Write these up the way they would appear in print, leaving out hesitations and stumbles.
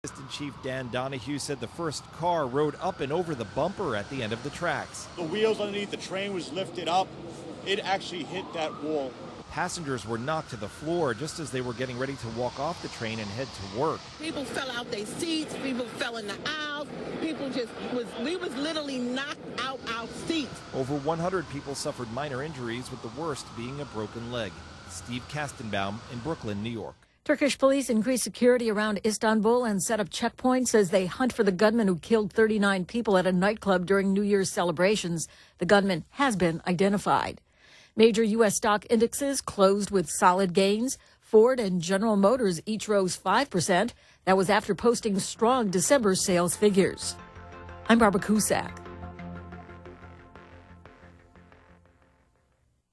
Assistant Chief Dan Donahue said the first car rode up and over the bumper at the end of the tracks. The wheels underneath the train was lifted up. It actually hit that wall. Passengers were knocked to the floor just as they were getting ready to walk off the train and head to work. People fell out their seats. People fell in the aisles. We was literally knocked out our seats. Over 100 people suffered minor injuries, with the worst being a broken leg. Steve Kastenbaum in Brooklyn, New York. Turkish police increased security around Istanbul and set up checkpoints as they hunt for the gunman who killed 39 people at a nightclub during New Year's celebrations. The gunman has been identified. Major U.S. stock indexes closed with solid gains. Ford and General Motors each rose 5%. That was after posting strong December sales figures. I'm Barbara Cusack.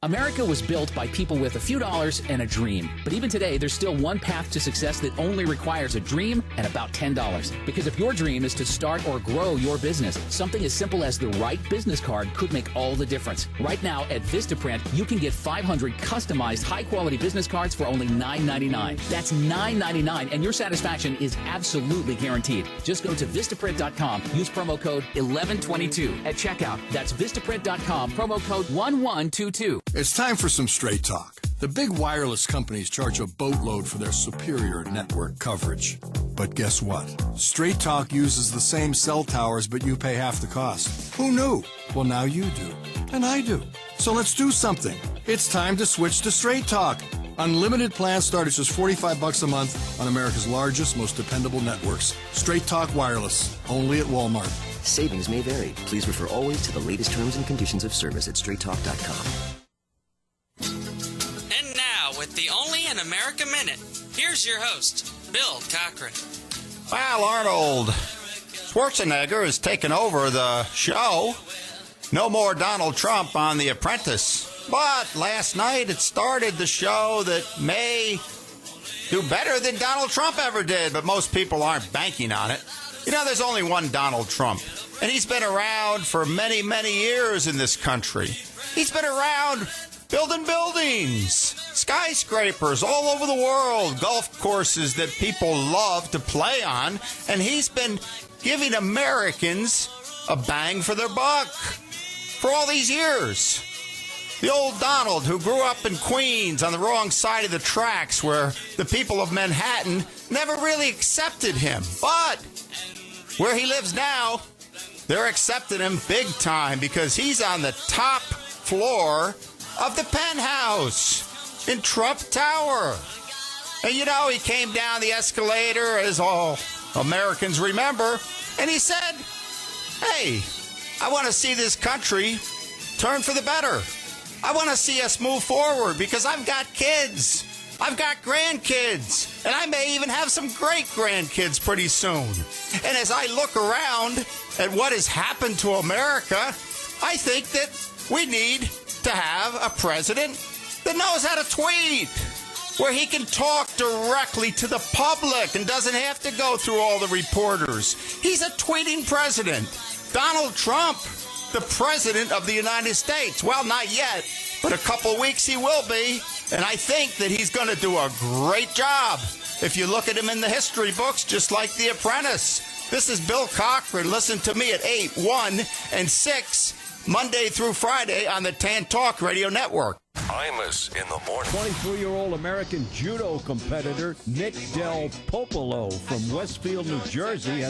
America was built by people with a few dollars and a dream. But even today, there's still one path to success that only requires a dream and about $10. Because if your dream is to start or grow your business, something as simple as the right business card could make all the difference. Right now at Vistaprint, you can get 500 customized high-quality business cards for only $9.99. That's $9.99, and your satisfaction is absolutely guaranteed. Just go to Vistaprint.com, use promo code 1122 at checkout. That's Vistaprint.com, promo code 1122. It's time for some straight talk. The big wireless companies charge a boatload for their superior network coverage. But guess what? Straight Talk uses the same cell towers, but you pay half the cost. Who knew? Well, now you do. And I do. So let's do something. It's time to switch to Straight Talk. Unlimited plans start at just $45 a month on America's largest, most dependable networks. Straight Talk Wireless, only at Walmart. Savings may vary. Please refer always to the latest terms and conditions of service at straighttalk.com. And now, with the Only in America Minute, here's your host, Bill Cochran. Well, Arnold Schwarzenegger has taken over the show. No more Donald Trump on The Apprentice. But last night it started the show that may do better than Donald Trump ever did, but most people aren't banking on it. You know, there's only one Donald Trump, and he's been around for many, many years in this country. He's been around building buildings, skyscrapers all over the world, golf courses that people love to play on, and he's been giving Americans a bang for their buck for all these years. The old Donald who grew up in Queens on the wrong side of the tracks where the people of Manhattan never really accepted him. But where he lives now, they're accepting him big time because he's on the top floor of the penthouse in Trump Tower. And you know, he came down the escalator, as all Americans remember, and he said, hey, I want to see this country turn for the better. I want to see us move forward because I've got kids. I've got grandkids. And I may even have some great-grandkids pretty soon. And as I look around at what has happened to America, I think that we need to have a president that knows how to tweet, where he can talk directly to the public and doesn't have to go through all the reporters. He's a tweeting president. Donald Trump, the president of the United States. Well, not yet, but a couple weeks he will be. And I think that he's going to do a great job if you look at him in the history books, just like The Apprentice. This is Bill Cochran. Listen to me at 8, 1, and 6, Monday through Friday on the Tan Talk Radio Network. Imus in the morning. 23-year-old American judo competitor Nick Del Popolo from Westfield, New Jersey,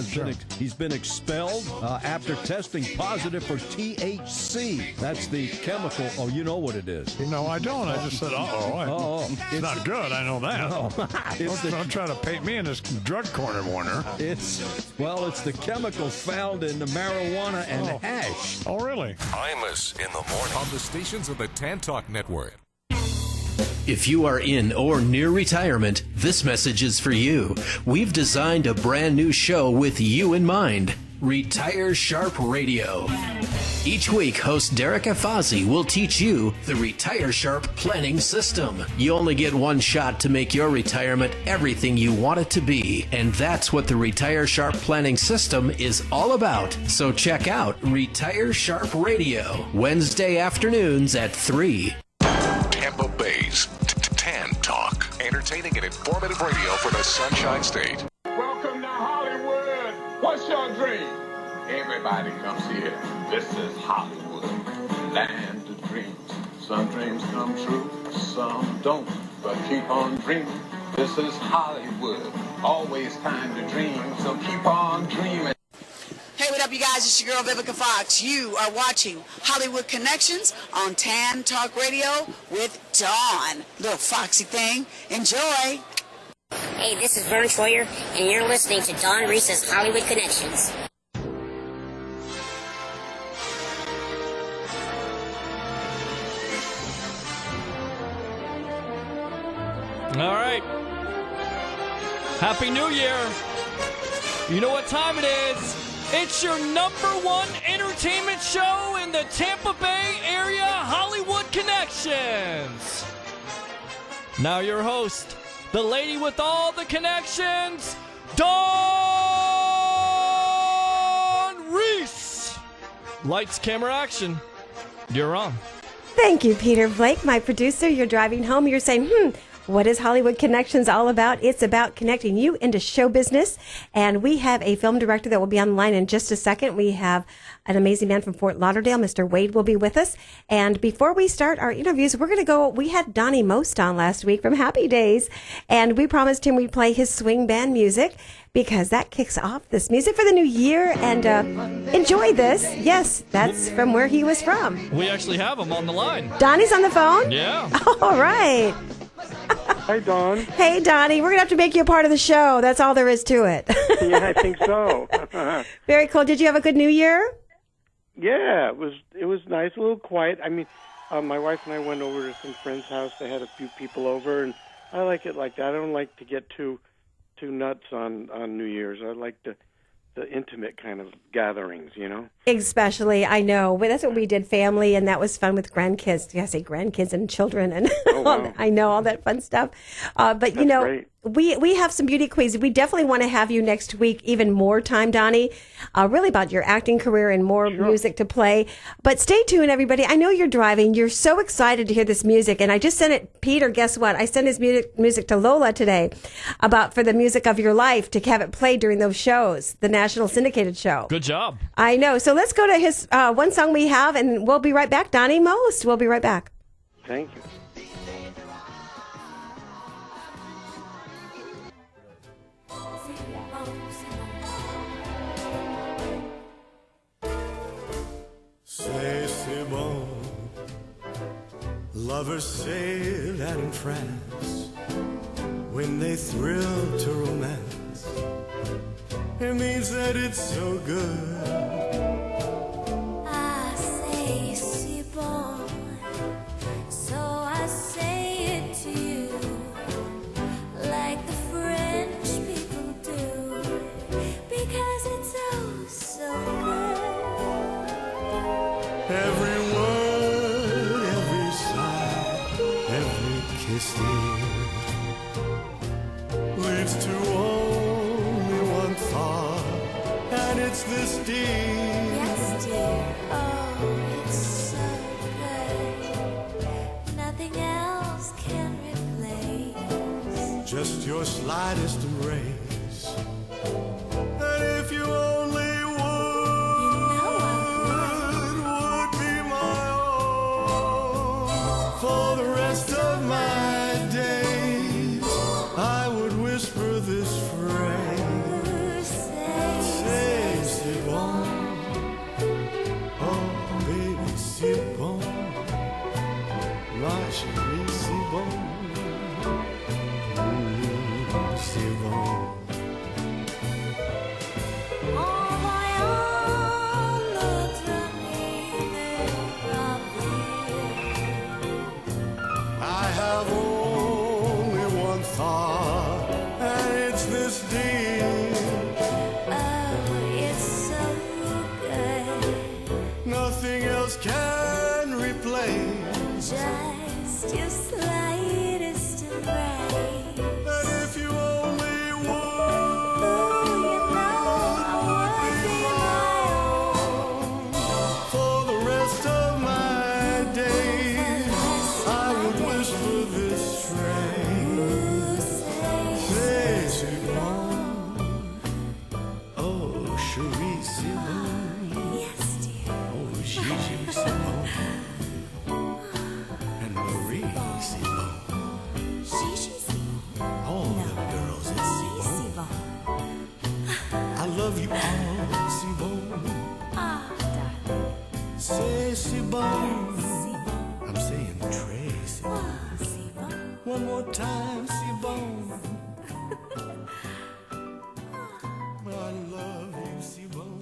he's been expelled after testing positive for THC. That's the chemical. Oh, you know what it is. No, I don't. I just said, it's not good. I know that. No. Don't try to paint me in this drug corner, Warner. It's the chemical found in the marijuana and hash. Oh, really? Imus in the morning. On the stations of the Tan Talk Network. If you are in or near retirement, this message is for you. We've designed a brand new show with you in mind. Retire Sharp Radio. Each week, host Derek Afazi will teach you the Retire Sharp planning system. You only get one shot to make your retirement everything you want it to be. And that's what the Retire Sharp planning system is all about. So check out Retire Sharp Radio, Wednesday afternoons at 3. Tampa Bay's Tan Talk. Entertaining and informative radio for the Sunshine State. Welcome to Hollywood. What's your dream? Everybody comes here. This is Hollywood, land of dreams. Some dreams come true, some don't. But keep on dreaming. This is Hollywood. Always time to dream, so keep on dreaming. Hey, what up, you guys? It's your girl, Vivica Fox. You are watching Hollywood Connections on Tan Talk Radio with Dawn. Little foxy thing. Enjoy. Hey, this is Vern Troyer, and you're listening to Dawn Reese's Hollywood Connections. All right. Happy New Year. You know what time it is. It's your #1 entertainment show in the Tampa Bay area, Hollywood Connections. Now your host, the lady with all the connections, Dawn Reese. Lights, camera, action. You're on. Thank you, Peter Blake, my producer. You're driving home. You're saying, what is Hollywood Connections all about? It's about connecting you into show business. And we have a film director that will be on the line in just a second. We have an amazing man from Fort Lauderdale. Mr. Wade will be with us. And before we start our interviews, we had Donny Most on last week from Happy Days. And we promised him we'd play his swing band music because that kicks off this music for the new year. And enjoy this. Yes, that's from where he was from. We actually have him on the line. Donnie's on the phone? Yeah. All right. Hi, Dawn. Hey, Donnie. We're going to have to make you a part of the show. That's all there is to it. Yeah, I think so. Very cool. Did you have a good New Year? Yeah, it was nice, a little quiet. I mean, my wife and I went over to some friend's house. They had a few people over, and I like it like that. I don't like to get too nuts on New Year's. I like the intimate kind of gatherings, you know? Especially, I know. That's what we did, family, and that was fun with grandkids. I say grandkids and children, and wow. I know all that fun stuff. But, you know, great. We have some beauty queens. We definitely want to have you next week, even more time, Donnie, really about your acting career and more music to play. But stay tuned, everybody. I know you're driving. You're so excited to hear this music. And I just sent it, Peter, guess what? I sent his music to Lola today for the music of your life to have it played during those shows, the national syndicated show. Good job. I know. So let's go to his one song we have, and we'll be right back. Donny Most. We'll be right back. Thank you. C'est si bon. Lovers say that in France, when they thrill to romance, it means that it's so good. I say si bon, so I say it to you, like the French people do, because it's so good. Every word, every sigh, every kiss, dear, leads to only one thought, and it's this, dear. Yes, dear, oh, it's so good. Nothing else can replace Just your slightest embrace. And if you only would be my own for the rest of my days, I would whisper this phrase. Say, c'est bon. Oh, baby, c'est bon. Ma chérie, c'est bon. C'est bon. love you all, c'est bon. C'est bon. I'm saying Tracy. One more time, c'est bon. I love you, c'est bon.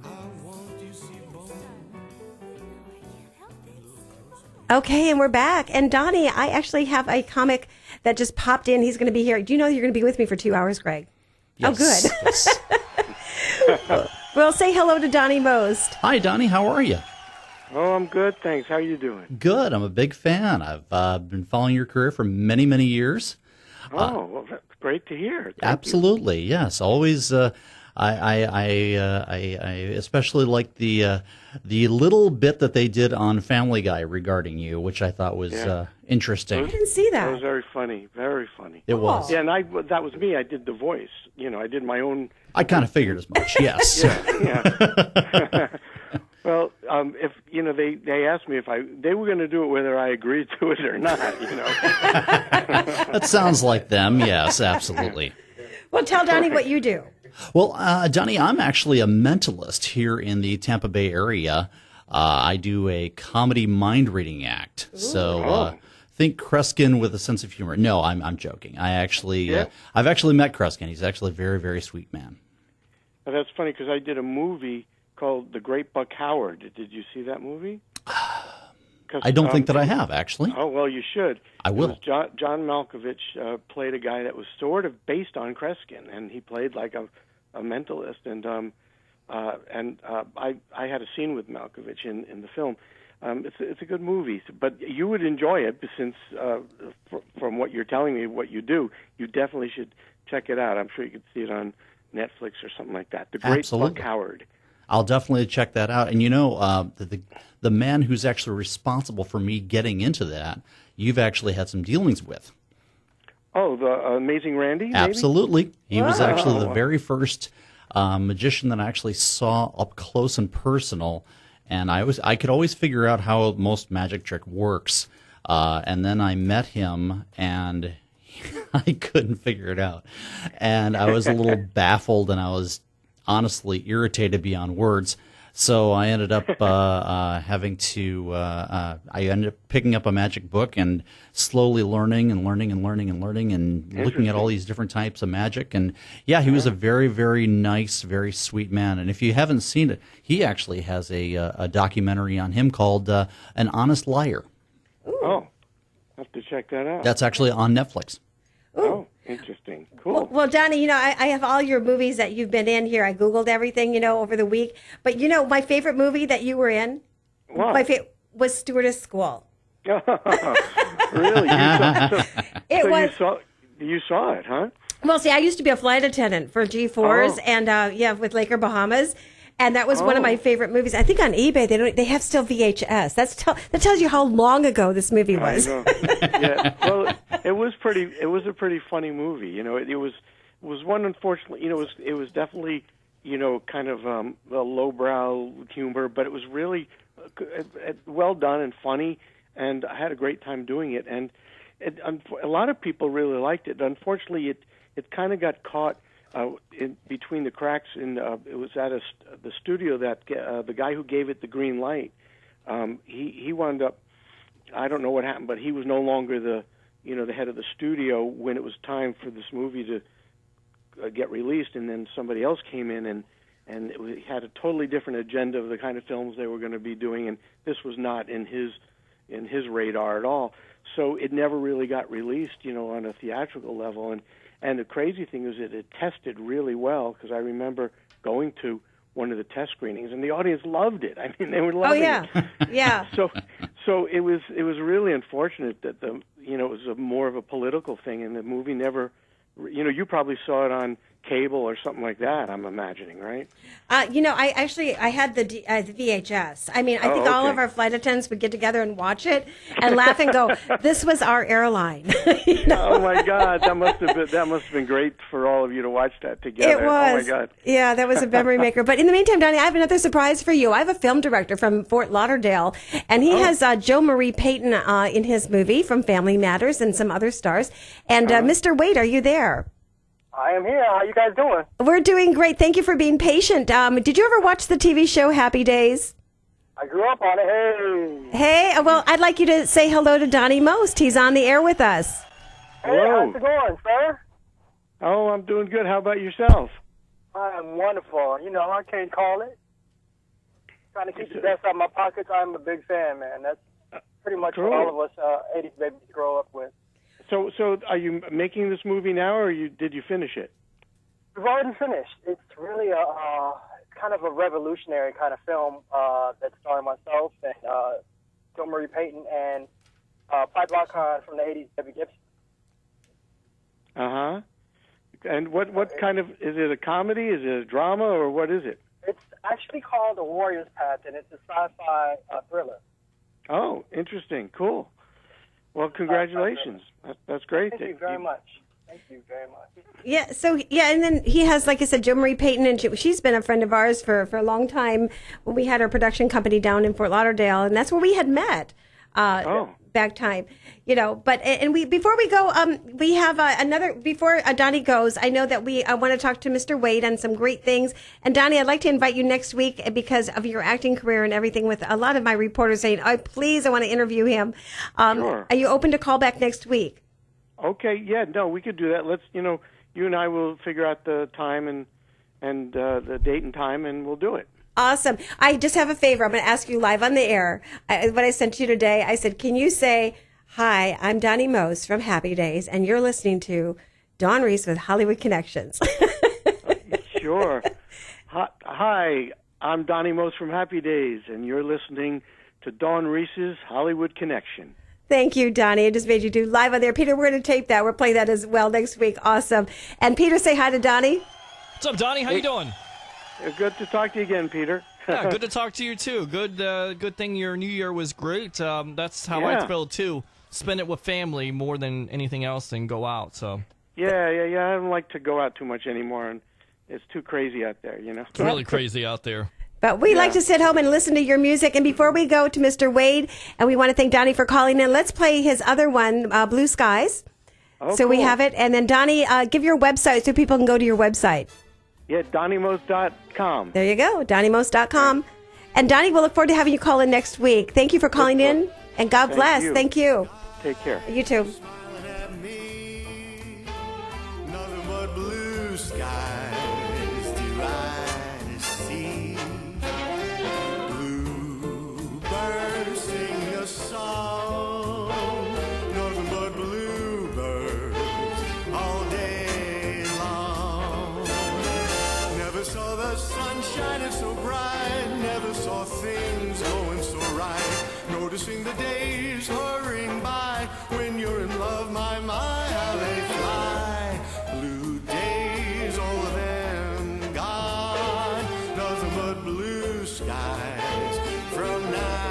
I want you, c'est bon. Okay, and we're back. And Donnie, I actually have a comic that just popped in. He's going to be here. Do you know you're going to be with me for 2 hours, Greg? Yes. Oh, good. Yes. Well, say hello to Donny Most. Hi, Donnie. How are you? Oh, I'm good, thanks. How are you doing? Good. I'm a big fan. I've been following your career for many, many years. Well, that's great to hear. Thank Absolutely, yes. Always. I especially like the little bit that they did on Family Guy regarding you, which I thought was interesting. I didn't see that. That was very funny. Very funny. It was. Yeah, and that was me. I did the voice. I did my own. I kind of figured as much. Yes. Yeah. Well, if they asked me if they were going to do it whether I agreed to it or not. That sounds like them. Yes, absolutely. Well, tell Donnie what you do. Well, Donnie, I'm actually a mentalist here in the Tampa Bay area. I do a comedy mind reading act. So think Kreskin with a sense of humor. No, I'm joking. I've actually met Kreskin. He's actually a very, very sweet man. Well, that's funny because I did a movie called The Great Buck Howard. Did you see that movie? I don't think that I have, actually. Oh, well, you should. I will. It was John Malkovich played a guy that was sort of based on Kreskin, and he played like a mentalist. And I had a scene with Malkovich in the film. It's a good movie, but you would enjoy it since, from what you're telling me, what you do, you definitely should check it out. I'm sure you could see it on Netflix or something like that. The Great Buck Howard. I'll definitely check that out. And the man who's actually responsible for me getting into that, you've actually had some dealings with. Oh, the Amazing Randy? Maybe? Absolutely. He was actually the very first magician that I actually saw up close and personal. And I could always figure out how most magic trick works. And then I met him, and I couldn't figure it out. And I was a little baffled, and I was honestly irritated beyond words. So I ended up I ended up picking up a magic book and slowly learning and looking at all these different types of magic. And yeah, he was a very, very nice, very sweet man. And if you haven't seen it, he actually has a documentary on him called An Honest Liar. Oh, I'll have to check that out. That's actually on Netflix. Oh, interesting. Cool. Well, Donnie, I have all your movies that you've been in here. I Googled everything, over the week. But, my favorite movie that you were in was Stewardess School. Really? You saw it, huh? Well, see, I used to be a flight attendant for G4s and, with Laker Bahamas. And that was one of my favorite movies. I think on eBay they have still VHS. That tells you how long ago this movie was. I know. Yeah. Well, it was a pretty funny movie. It was one, unfortunately. It was definitely kind of a lowbrow humor, but it was really well done and funny. And I had a great time doing it. And a lot of people really liked it. Unfortunately, it kind of got caught in between the cracks. It was at the studio that the guy who gave it the green light, he wound up, I don't know what happened, but he was no longer the head of the studio when it was time for this movie to get released, and then somebody else came in and it had a totally different agenda of the kind of films they were going to be doing, and this was not in his radar at all. So it never really got released, on a theatrical level. And the crazy thing is that it tested really well, because I remember going to one of the test screenings, and the audience loved it. I mean, they were loving it. Yeah. So it was really unfortunate that it was more of a political thing, and the movie never. You probably saw it on cable or something like that, I'm imagining, right? I had the VHS. I mean, I think all of our flight attendants would get together and watch it and laugh and go, "This was our airline." Oh my God, that must have been great for all of you to watch that together. It was. Oh my God. Yeah, that was a memory maker. But in the meantime, Donnie, I have another surprise for you. I have a film director from Fort Lauderdale, and he has Jo Marie Payton in his movie from Family Matters and some other stars. And Mr. Wade, are you there? I am here. How you guys doing? We're doing great. Thank you for being patient. Did you ever watch the TV show Happy Days? I grew up on it. Hey, well, I'd like you to say hello to Donny Most. He's on the air with us. Hey, how's it going, sir? Oh, I'm doing good. How about yourself? I am wonderful. You know, I can't call it. Trying to keep the best out of my pockets. I'm a big fan, man. That's pretty much what all of us 80s babies grow up with. So are you making this movie now, or did you finish it? We've already finished. It's really kind of a revolutionary kind of film that's starring myself and Joe Marie Payton and Pipe Lockhart from the 80s, Debbie Gibson. Uh-huh. And what kind of, is it a comedy, is it a drama, or what is it? It's actually called The Warrior's Path, and it's a sci-fi thriller. Oh, interesting. Cool. Well, congratulations. That's great. Thank you very much. Thank you very much. Yeah, and then he has, like I said, Joe Marie Payton, and she's been a friend of ours for a long time when we had our production company down in Fort Lauderdale, and that's where we had met. Back time, you know. But before we go, we have another. Before Donny goes, I know that we want to talk to Mr. Wade on some great things. And Donny, I'd like to invite you next week because of your acting career and everything. With a lot of my reporters saying, "Oh, please, I want to interview him." Sure. Are you open to call back next week? Okay. Yeah. No, we could do that. Let's. You and I will figure out the time and the date and time, and we'll do it. Awesome. I just have a favor. I'm going to ask you live on the air. What I sent you today, I said, can you say, hi, I'm Donny Most from Happy Days, and you're listening to Dawn Reese with Hollywood Connections. Sure. Hi, I'm Donny Most from Happy Days, and you're listening to Dawn Reese's Hollywood Connection. Thank you, Donny. I just made you do live on there. Peter, we're going to tape that. We're playing that as well next week. Awesome. And Peter, say hi to Donny. What's up, Donny? How you doing? Good to talk to you again, Peter. Yeah, good to talk to you too. Good thing your New Year was great. That's how I feel too. Spend it with family more than anything else, and go out. So. Yeah. I don't like to go out too much anymore, and it's too crazy out there. It's really crazy out there. But we like to sit home and listen to your music. And before we go to Mr. Wade, and we want to thank Donny for calling in, let's play his other one, Blue Skies. Oh, so we have it. And then, Donny, give your website so people can go to your website. Yeah, DonnyMost.com. There you go, DonnyMost.com. And Donny, we'll look forward to having you call in next week. Thank you for calling in, and God bless. Thank you. Take care. You too. Nothing but blue skies do I see. Bluebirds sing a song. Nothing but bluebirds all day long. Never saw the sun shining so bright. Never saw things going so right. Noticing the days hurrying by. When you're in love, my, how they fly. Blue days, all of them gone. Nothing but blue skies from now.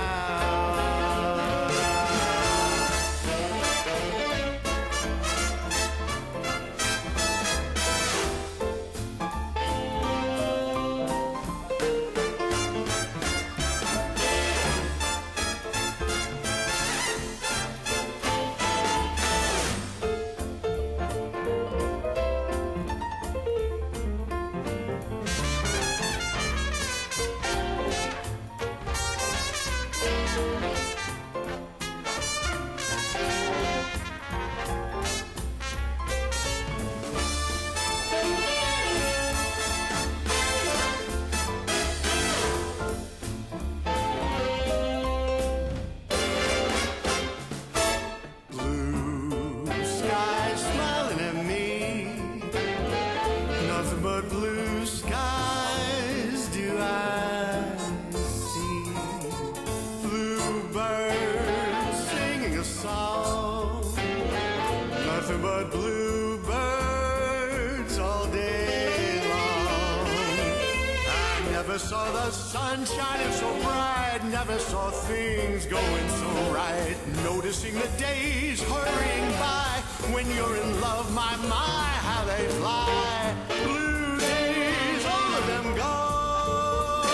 Saw the sun shining so bright, never saw things going so right. Noticing the days hurrying by, when you're in love, my, how they fly. Blue days, all of them gone,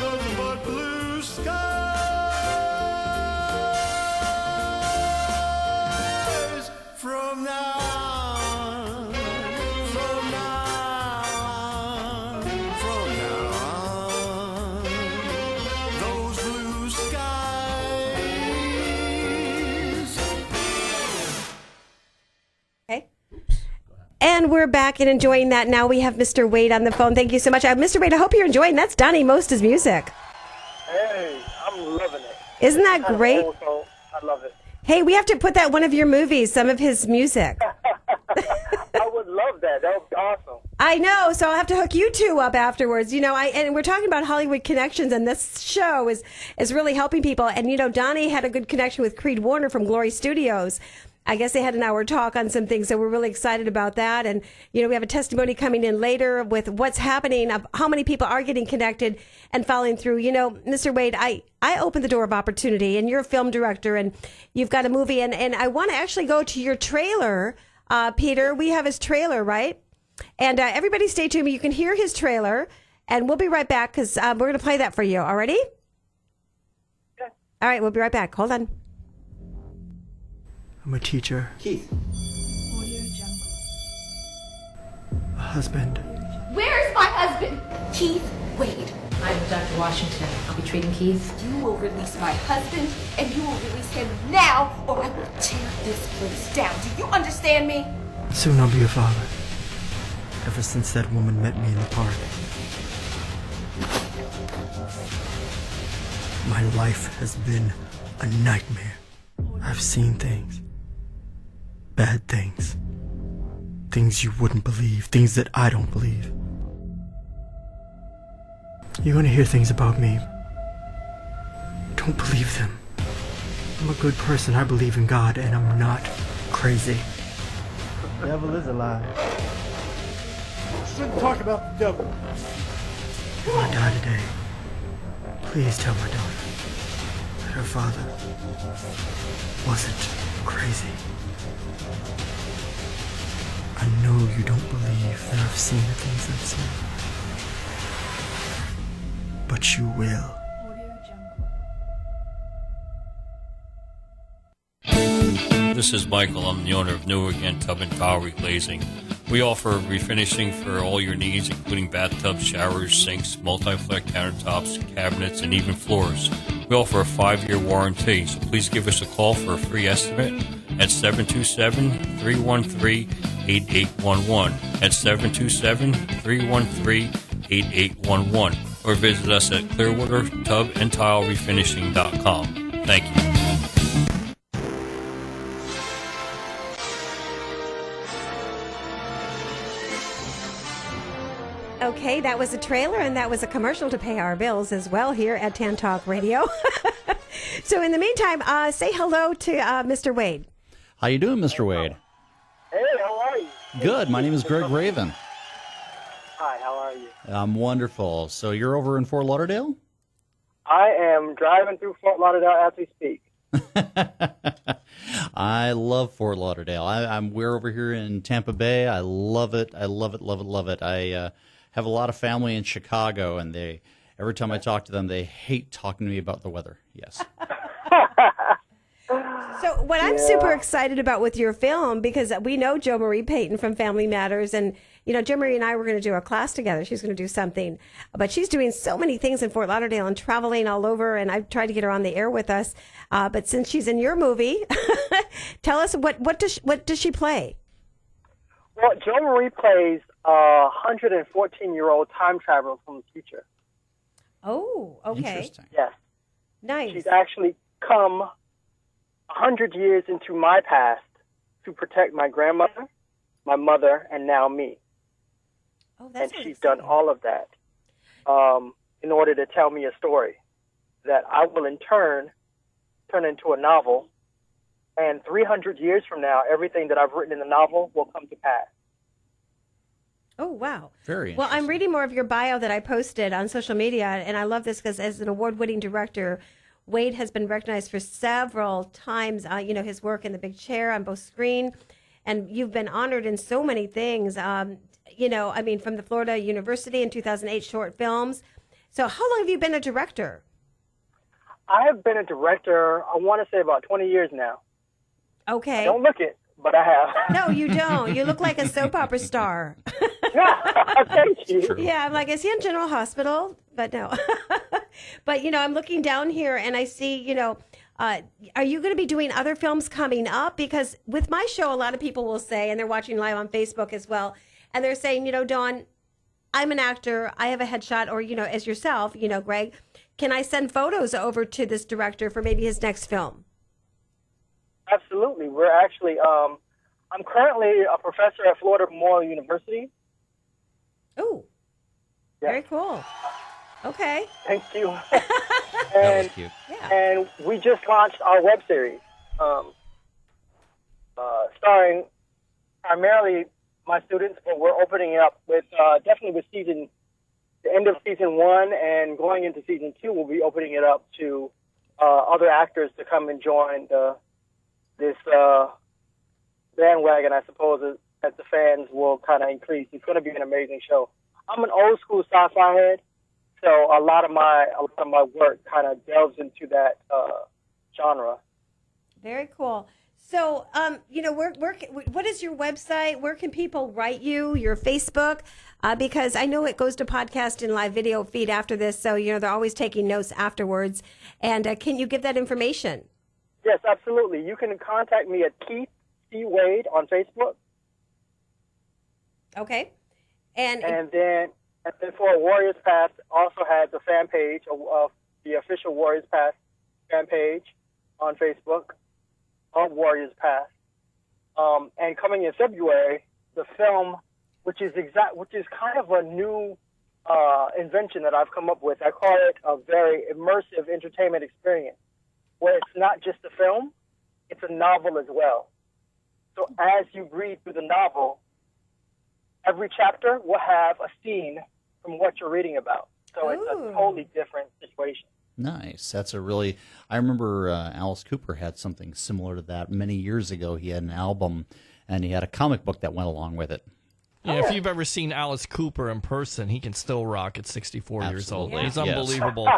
nothing but blue skies from now on, from And we're back and enjoying that. Now we have Mr. Wade on the phone. Thank you so much. Mr. Wade, I hope you're enjoying. That's Donny Most' music. Hey, I'm loving it. Isn't that great? So I love it. Hey, we have to put that in one of your movies, some of his music. I would love that. That would be awesome. I know, so I'll have to hook you two up afterwards. And we're talking about Hollywood connections, and this show is really helping people. And Donny had a good connection with Creed Warner from Glory Studios. I guess they had an hour talk on some things, so we're really excited about that. And we have a testimony coming in later with what's happening, of how many people are getting connected and following through. Mr. Wade, I opened the door of opportunity, and you're a film director, and you've got a movie, and I want to actually go to your trailer, Peter. We have his trailer, right? And everybody stay tuned. You can hear his trailer, and we'll be right back because we're going to play that for you. All righty? Yeah. All right, we'll be right back. Hold on. I'm a teacher. Keith. A husband. Where's my husband? Keith, wait. I'm Dr. Washington. I'll be treating Keith. You will release my husband, and you will release him now, or I will tear this place down. Do you understand me? Soon I'll be a father. Ever since that woman met me in the park. My life has been a nightmare. I've seen things. Bad things. Things you wouldn't believe. Things that I don't believe. You're gonna hear things about me. Don't believe them. I'm a good person. I believe in God, and I'm not crazy. The devil is alive. Shouldn't talk about the devil. If I die today, please tell my daughter that her father wasn't crazy. I know you don't believe that I've seen the things I've seen. But you will. This is Michael. I'm the owner of New Again Tub and Tile Reglazing. We offer refinishing for all your needs, including bathtubs, showers, sinks, multi-flex countertops, cabinets, and even floors. We offer a 5-year warranty, so please give us a call for a free estimate at 727-313-8811. That's 727-313-8811. Or visit us at clearwatertubandtilerefinishing.com. Thank you. Okay, that was a trailer, and that was a commercial to pay our bills as well here at Tan Talk Radio. So in the meantime, say hello to Mr. Wade. How you doing, Mr. Wade? Hey, how are you? Good. My name is Greg Raven. Hi, how are you? I'm wonderful. So you're over in Fort Lauderdale? I am driving through Fort Lauderdale as we speak. I love Fort Lauderdale. We're over here in Tampa Bay. I love it. I love it, love it, love it. I have a lot of family in Chicago, and every time I talk to them, they hate talking to me about the weather. Yes. So what I'm super excited about with your film, because we know Jo Marie Payton from Family Matters, and Jo Marie and I were going to do a class together. She's going to do something, but she's doing so many things in Fort Lauderdale and traveling all over, and I've tried to get her on the air with us. But since she's in your movie, tell us what does she play? Well, Jo Marie plays a 114-year-old time traveler from the future. Oh, okay. Interesting. Yes. Nice. She's actually come 100 years into my past to protect my grandmother, my mother, and now me. Oh, that's and she's done all of that in order to tell me a story that I will in turn into a novel. And 300 years from now, everything that I've written in the novel will come to pass. Oh, wow. Very well. I'm reading more of your bio that I posted on social media, and I love this because as an award-winning director, Wade has been recognized for several times, his work in The Big Chair on both screen, and you've been honored in so many things, from the Florida University in 2008 short films. So how long have you been a director? I have been a director, I want to say about 20 years now. Okay. I don't look it, but I have. No, you don't. You look like a soap opera star. Thank you. Yeah, I'm like, is he in General Hospital? But no. But, I'm looking down here and I see, Are you going to be doing other films coming up? Because with my show, a lot of people will say, and they're watching live on Facebook as well, and they're saying, Dawn, I'm an actor. I have a headshot, or, as yourself, Greg, can I send photos over to this director for maybe his next film? Absolutely. We're actually, I'm currently a professor at Florida Memorial University. Oh, very cool. Okay. Thank you. That was cute. And we just launched our web series, starring primarily my students, but we're opening it up with definitely with the end of season 1 and going into season 2. We'll be opening it up to other actors to come and join this bandwagon, I suppose, that the fans will kind of increase. It's going to be an amazing show. I'm an old school sci-fi head, so a lot of my work kind of delves into that genre. Very cool. So, what is your website? Where can people write you? Your Facebook? Because I know it goes to podcast and live video feed after this, so they're always taking notes afterwards. And can you give that information? Yes, absolutely. You can contact me at Keith C. Wade on Facebook. Okay. And then for Warriors Pass, also has a fan page of the official Warriors Pass fan page on Facebook of Warriors Pass. And coming in February, the film, which is kind of a new invention that I've come up with. I call it a very immersive entertainment experience, where it's not just a film, it's a novel as well. So as you read through the novel, every chapter will have a scene from what you're reading about. So it's a totally different situation. Nice. That's I remember Alice Cooper had something similar to that many years ago. He had an album, and he had a comic book that went along with it. Yeah, if you've ever seen Alice Cooper in person, he can still rock at 64 years old. Absolutely. He's unbelievable.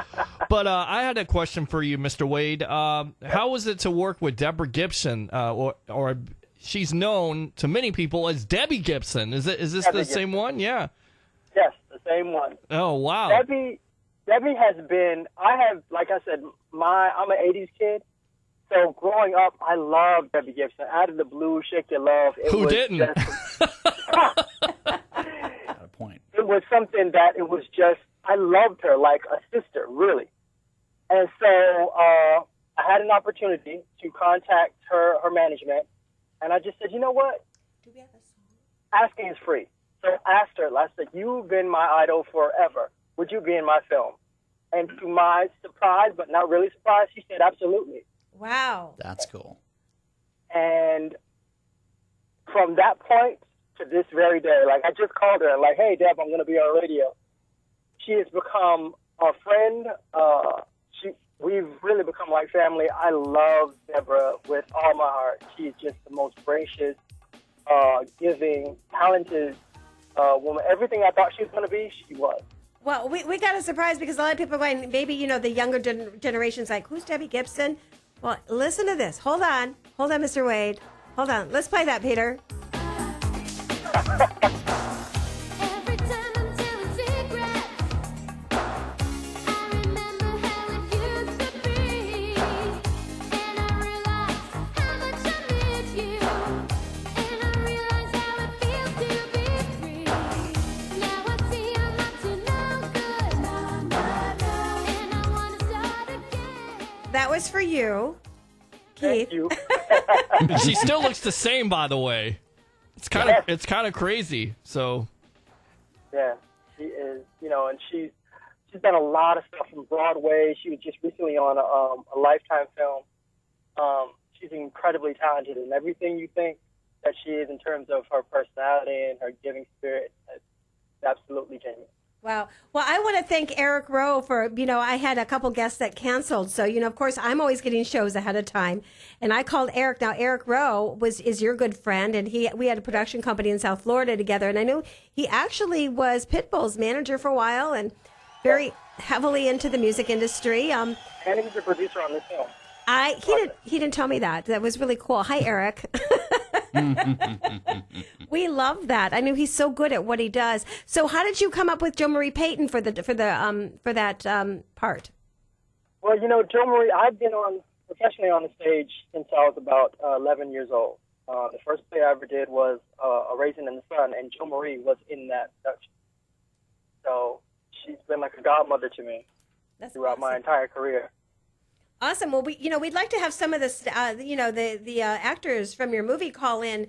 But I had a question for you, Mr. Wade. How was it to work with Deborah Gibson, or she's known to many people as Debbie Gibson? Is this the same one? Yeah. Yes, the same one. Oh, wow. Debbie has been, like I said, I'm an 80s kid. So growing up, I loved Debbie Gibson. Out of the Blue, Shake Your Love. Who didn't? Got a point. It was something that it was just, I loved her like a sister, really. And so I had an opportunity to contact her management, and I just said, you know what? Asking is free. So I asked her, I said, you've been my idol forever. Would you be in my film? And to my surprise, but not really surprise, she said, absolutely. Wow. That's cool. And from that point to this very day, I just called her and hey, Deb, I'm going to be on radio. She has become a friend. We've really become like family. I love Deborah with all my heart. She's just the most gracious, giving, talented woman. Everything I thought she was going to be, she was. Well, we got a surprise because a lot of people are going, maybe, the younger generation's like, who's Debbie Gibson? Well, listen to this. Hold on, Mr. Wade. Hold on. Let's play that, Peter. That was for you, Keith. Thank you. She still looks the same, by the way. It's kind of crazy. So. Yeah, she is. And she's done a lot of stuff from Broadway. She was just recently on a Lifetime film. She's incredibly talented, and everything you think that she is in terms of her personality and her giving spirit, it's absolutely genuine. Wow. Well, I want to thank Eric Rowe for, I had a couple guests that canceled. So, of course, I'm always getting shows ahead of time. And I called Eric. Now, Eric Rowe is your good friend, and we had a production company in South Florida together. And I know he actually was Pitbull's manager for a while and very heavily into the music industry. And he was a producer on this film. He didn't tell me that. That was really cool. Hi, Eric. We love that. I knew he's so good at what he does. So, how did you come up with Jo Marie Payton for that part? Well, Jo Marie, I've been on professionally on the stage since I was about 11 years old. The first play I ever did was A Raisin in the Sun, and Jo Marie was in that production. So she's been like a godmother to me throughout my entire career. Awesome. Well, we'd like to have some of the actors from your movie call in,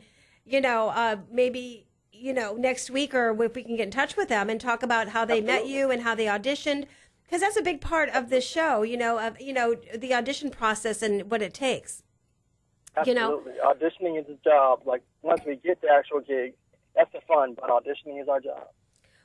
maybe, next week, or if we can get in touch with them and talk about how they met you and how they auditioned, because that's a big part of this show, the audition process and what it takes. Absolutely. Auditioning is a job. Like, once we get the actual gig, that's the fun, but auditioning is our job.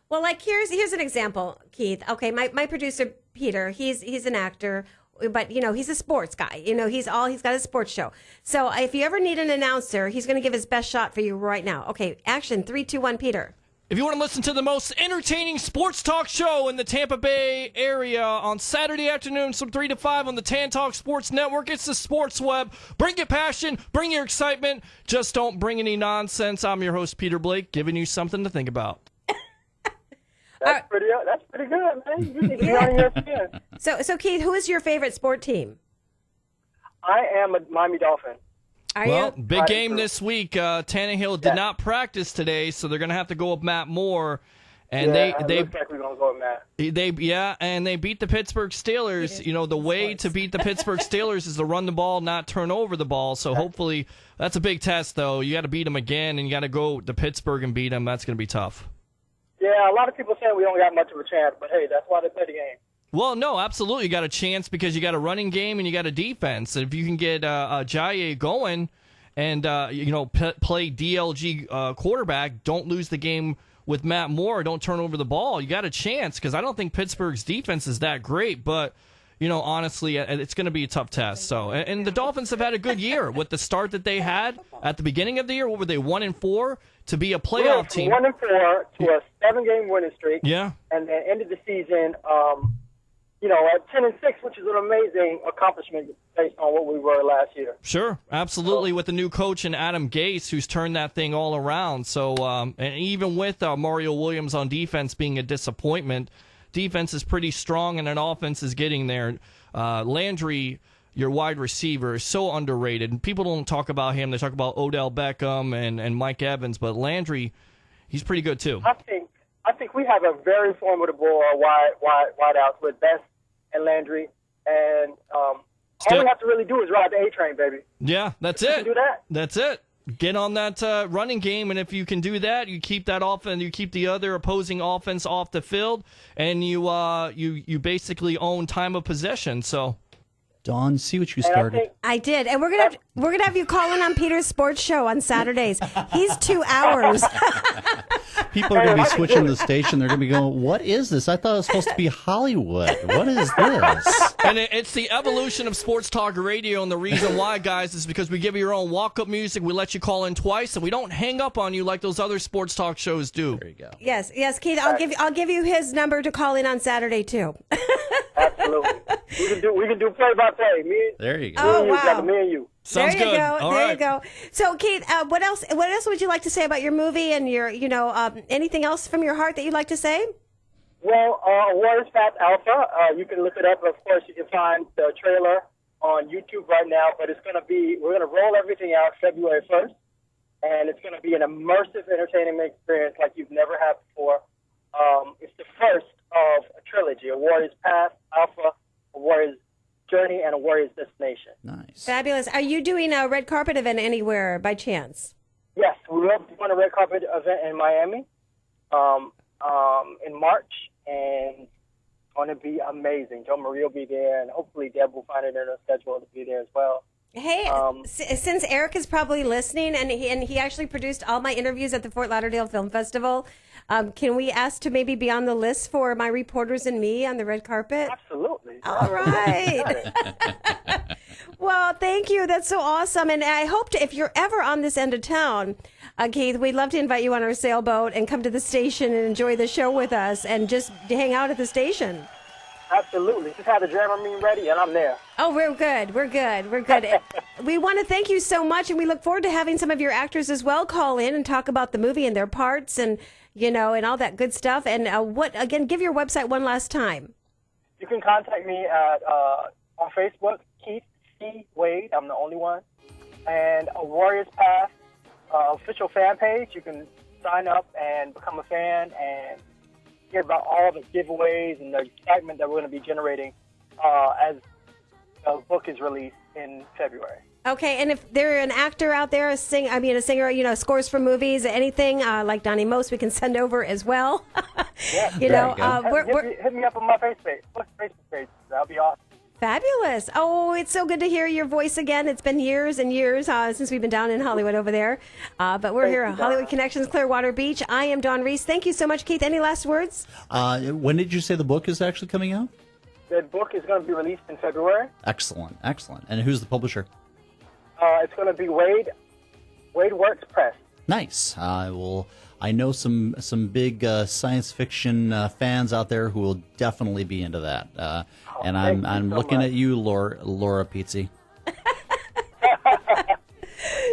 Well, like, here's an example, Keith. Okay, my producer, Peter, he's an actor, but, he's a sports guy. He's got a sports show. So if you ever need an announcer, he's going to give his best shot for you right now. Okay, action, 3, 2, 1, Peter. If you want to listen to the most entertaining sports talk show in the Tampa Bay area on Saturday afternoons from 3 to 5 on the Tan Talk Sports Network, it's the Sports Web. Bring your passion, bring your excitement. Just don't bring any nonsense. I'm your host, Peter Blake, giving you something to think about. That's pretty good, man. You need to be on your skin. So Keith, who is your favorite sport team? I am a Miami Dolphin. Big game this week. Tannehill did not practice today, so they're going to have to go with Matt Moore. And it looks like we're going to go with Matt. And they beat the Pittsburgh Steelers. The way to beat the Pittsburgh Steelers is to run the ball, not turn over the ball. So hopefully, that's a big test, though. You got to beat them again, and you got to go to Pittsburgh and beat them. That's going to be tough. Yeah, a lot of people saying we don't got much of a chance, but hey, that's why they play the game. Well, no, absolutely. You got a chance because you got a running game and you got a defense. And if you can get Jaye going and, play DLG quarterback, don't lose the game with Matt Moore, don't turn over the ball, you got a chance because I don't think Pittsburgh's defense is that great. But, honestly, it's going to be a tough test. So, and the Dolphins have had a good year with the start that they had at the beginning of the year. What were they, 1-4? To be a playoff team. 1-4 to a 7-game winning streak. Yeah. And then ended the season at 10-6, which is an amazing accomplishment based on what we were last year. Sure, absolutely, with the new coach and Adam Gase, who's turned that thing all around. So, and even with Mario Williams on defense being a disappointment, defense is pretty strong and an offense is getting there. Landry, your wide receiver, is so underrated. And people don't talk about him. They talk about Odell Beckham and Mike Evans, but Landry, he's pretty good too. I think we have a very formidable wide outs with Best and Landry, and all we have to really do is ride the A train, baby. Yeah, that's it. Do that. That's it. Get on that running game, and if you can do that, you keep that offense, you keep the other opposing offense off the field, and you basically own time of possession. So. Dawn, see what you started. I did, and we're gonna have you call in on Peter's sports show on Saturdays. He's 2 hours. People are going to be switching the station. They're going to be going, "What is this? I thought it was supposed to be Hollywood. What is this?" And it's the evolution of sports talk radio, and the reason why, guys, is because we give you your own walk-up music. We let you call in twice, and we don't hang up on you like those other sports talk shows do. There you go. Yes, Keith. I'll give you his number to call in on Saturday too. Absolutely. We can do play-by-play. There you go. Oh, wow. Me and you. Sounds good. There you go. So, Keith, what else would you like to say about your movie and your, anything else from your heart that you'd like to say? Well, Warriors Path Alpha, you can look it up. Of course, you can find the trailer on YouTube right now, but we're going to roll everything out February 1st, and it's going to be an immersive entertainment experience like you've never had before. It's the first of a trilogy, a Warriors Path Alpha, a Warriors Journey, and a Warriors Destination. Nice. Fabulous. Are you doing a red carpet event anywhere by chance? Yes, we will be doing a red carpet event in Miami in March, and it's going to be amazing. Jo Marie will be there, and hopefully Deb will find it in her schedule to be there as well. Hey, since Eric is probably listening, and he actually produced all my interviews at the Fort Lauderdale Film Festival, can we ask to maybe be on the list for my reporters and me on the red carpet? Absolutely. All right. Well, thank you. That's so awesome. And I hope if you're ever on this end of town, Keith, we'd love to invite you on our sailboat and come to the station and enjoy the show with us and just hang out at the station. Absolutely. Just have the Dramamine ready, and I'm there. Oh, we're good. We want to thank you so much, and we look forward to having some of your actors as well call in and talk about the movie and their parts and, and all that good stuff. And give your website one last time. You can contact me on Facebook, Keith T Wade. I'm the only one. And a Warriors Pass official fan page. You can sign up and become a fan and hear about all the giveaways and the excitement that we're going to be generating as the book is released in February. Okay, and if there an actor out there, a singer, scores for movies, anything like Donny Most, we can send over as well. Yeah, hit me up on my Facebook page. That'll be awesome. Fabulous. Oh, it's so good to hear your voice again. It's been years and years since we've been down in Hollywood over there. But we're here at Hollywood Connections, Clearwater Beach. I am Dawn Reese. Thank you so much, Keith. Any last words? When did you say the book is actually coming out? The book is going to be released in February. Excellent. And who's the publisher? It's going to be Wade Works Press. Nice. I know some big science fiction fans out there who will definitely be into that. And I'm looking at you, Laura Pizzi.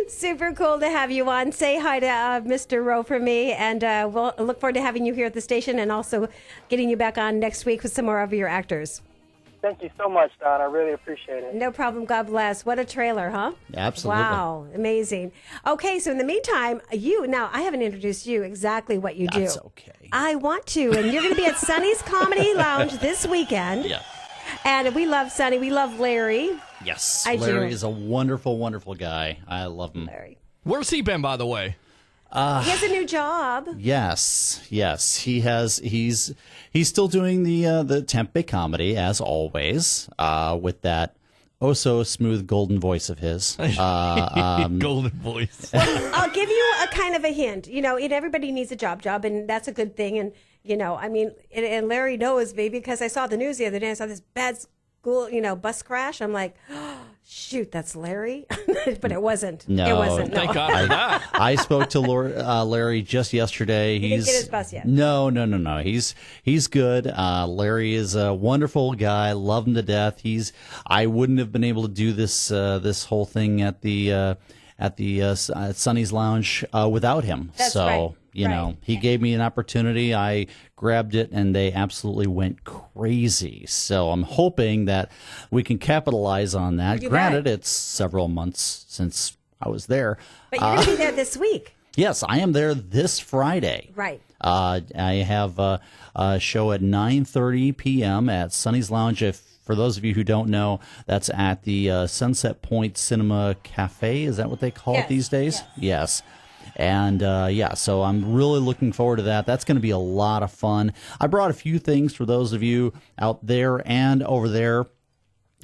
Super cool to have you on. Say hi to Mr. Rowe for me, and we'll look forward to having you here at the station and also getting you back on next week with some more of your actors. Thank you so much, Don. I really appreciate it. No problem. God bless. What a trailer, huh? Absolutely. Wow. Amazing. Okay, so in the meantime, now I haven't introduced you exactly what you do. That's okay. I want to, and you're going to be at Sonny's Comedy Lounge this weekend. Yeah. And we love Sonny. We love Larry. Yes. Larry is a wonderful, wonderful guy. I love him. Larry. Where's he been, by the way? He has a new job. Yes. He has. He's still doing the Tempe comedy as always, with that so smooth golden voice of his. Golden voice. Well, I'll give you a kind of a hint. Everybody needs a job, and that's a good thing. And and Larry knows me because I saw the news the other day. I saw this bad school, bus crash. I'm like, oh, shoot, that's Larry. But it wasn't. No, it wasn't. No. Thank God for that. I spoke to Larry just yesterday. He didn't get his bus yet. No. He's good. Larry is a wonderful guy. Love him to death. I wouldn't have been able to do this whole thing at the Sonny's Lounge without him. That's so right. He gave me an opportunity. I grabbed it, and they absolutely went crazy. So I'm hoping that we can capitalize on that. Granted, it's several months since I was there. But you're going to be there this week. Yes, I am there this Friday. Right. I have a show at 9:30 p.m. at Sonny's Lounge. For those of you who don't know, that's at the Sunset Point Cinema Cafe. Is that what they call it these days? Yes. And, so I'm really looking forward to that. That's going to be a lot of fun. I brought a few things for those of you out there and over there.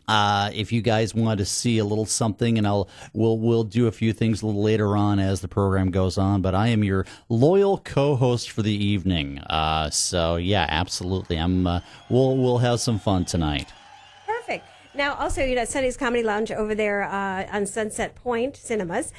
If you guys want to see a little something, and we'll do a few things a little later on as the program goes on. But I am your loyal co-host for the evening. So yeah, absolutely. We'll have some fun tonight. Perfect. Now, also, Sonny's Comedy Lounge over there on Sunset Point Cinemas,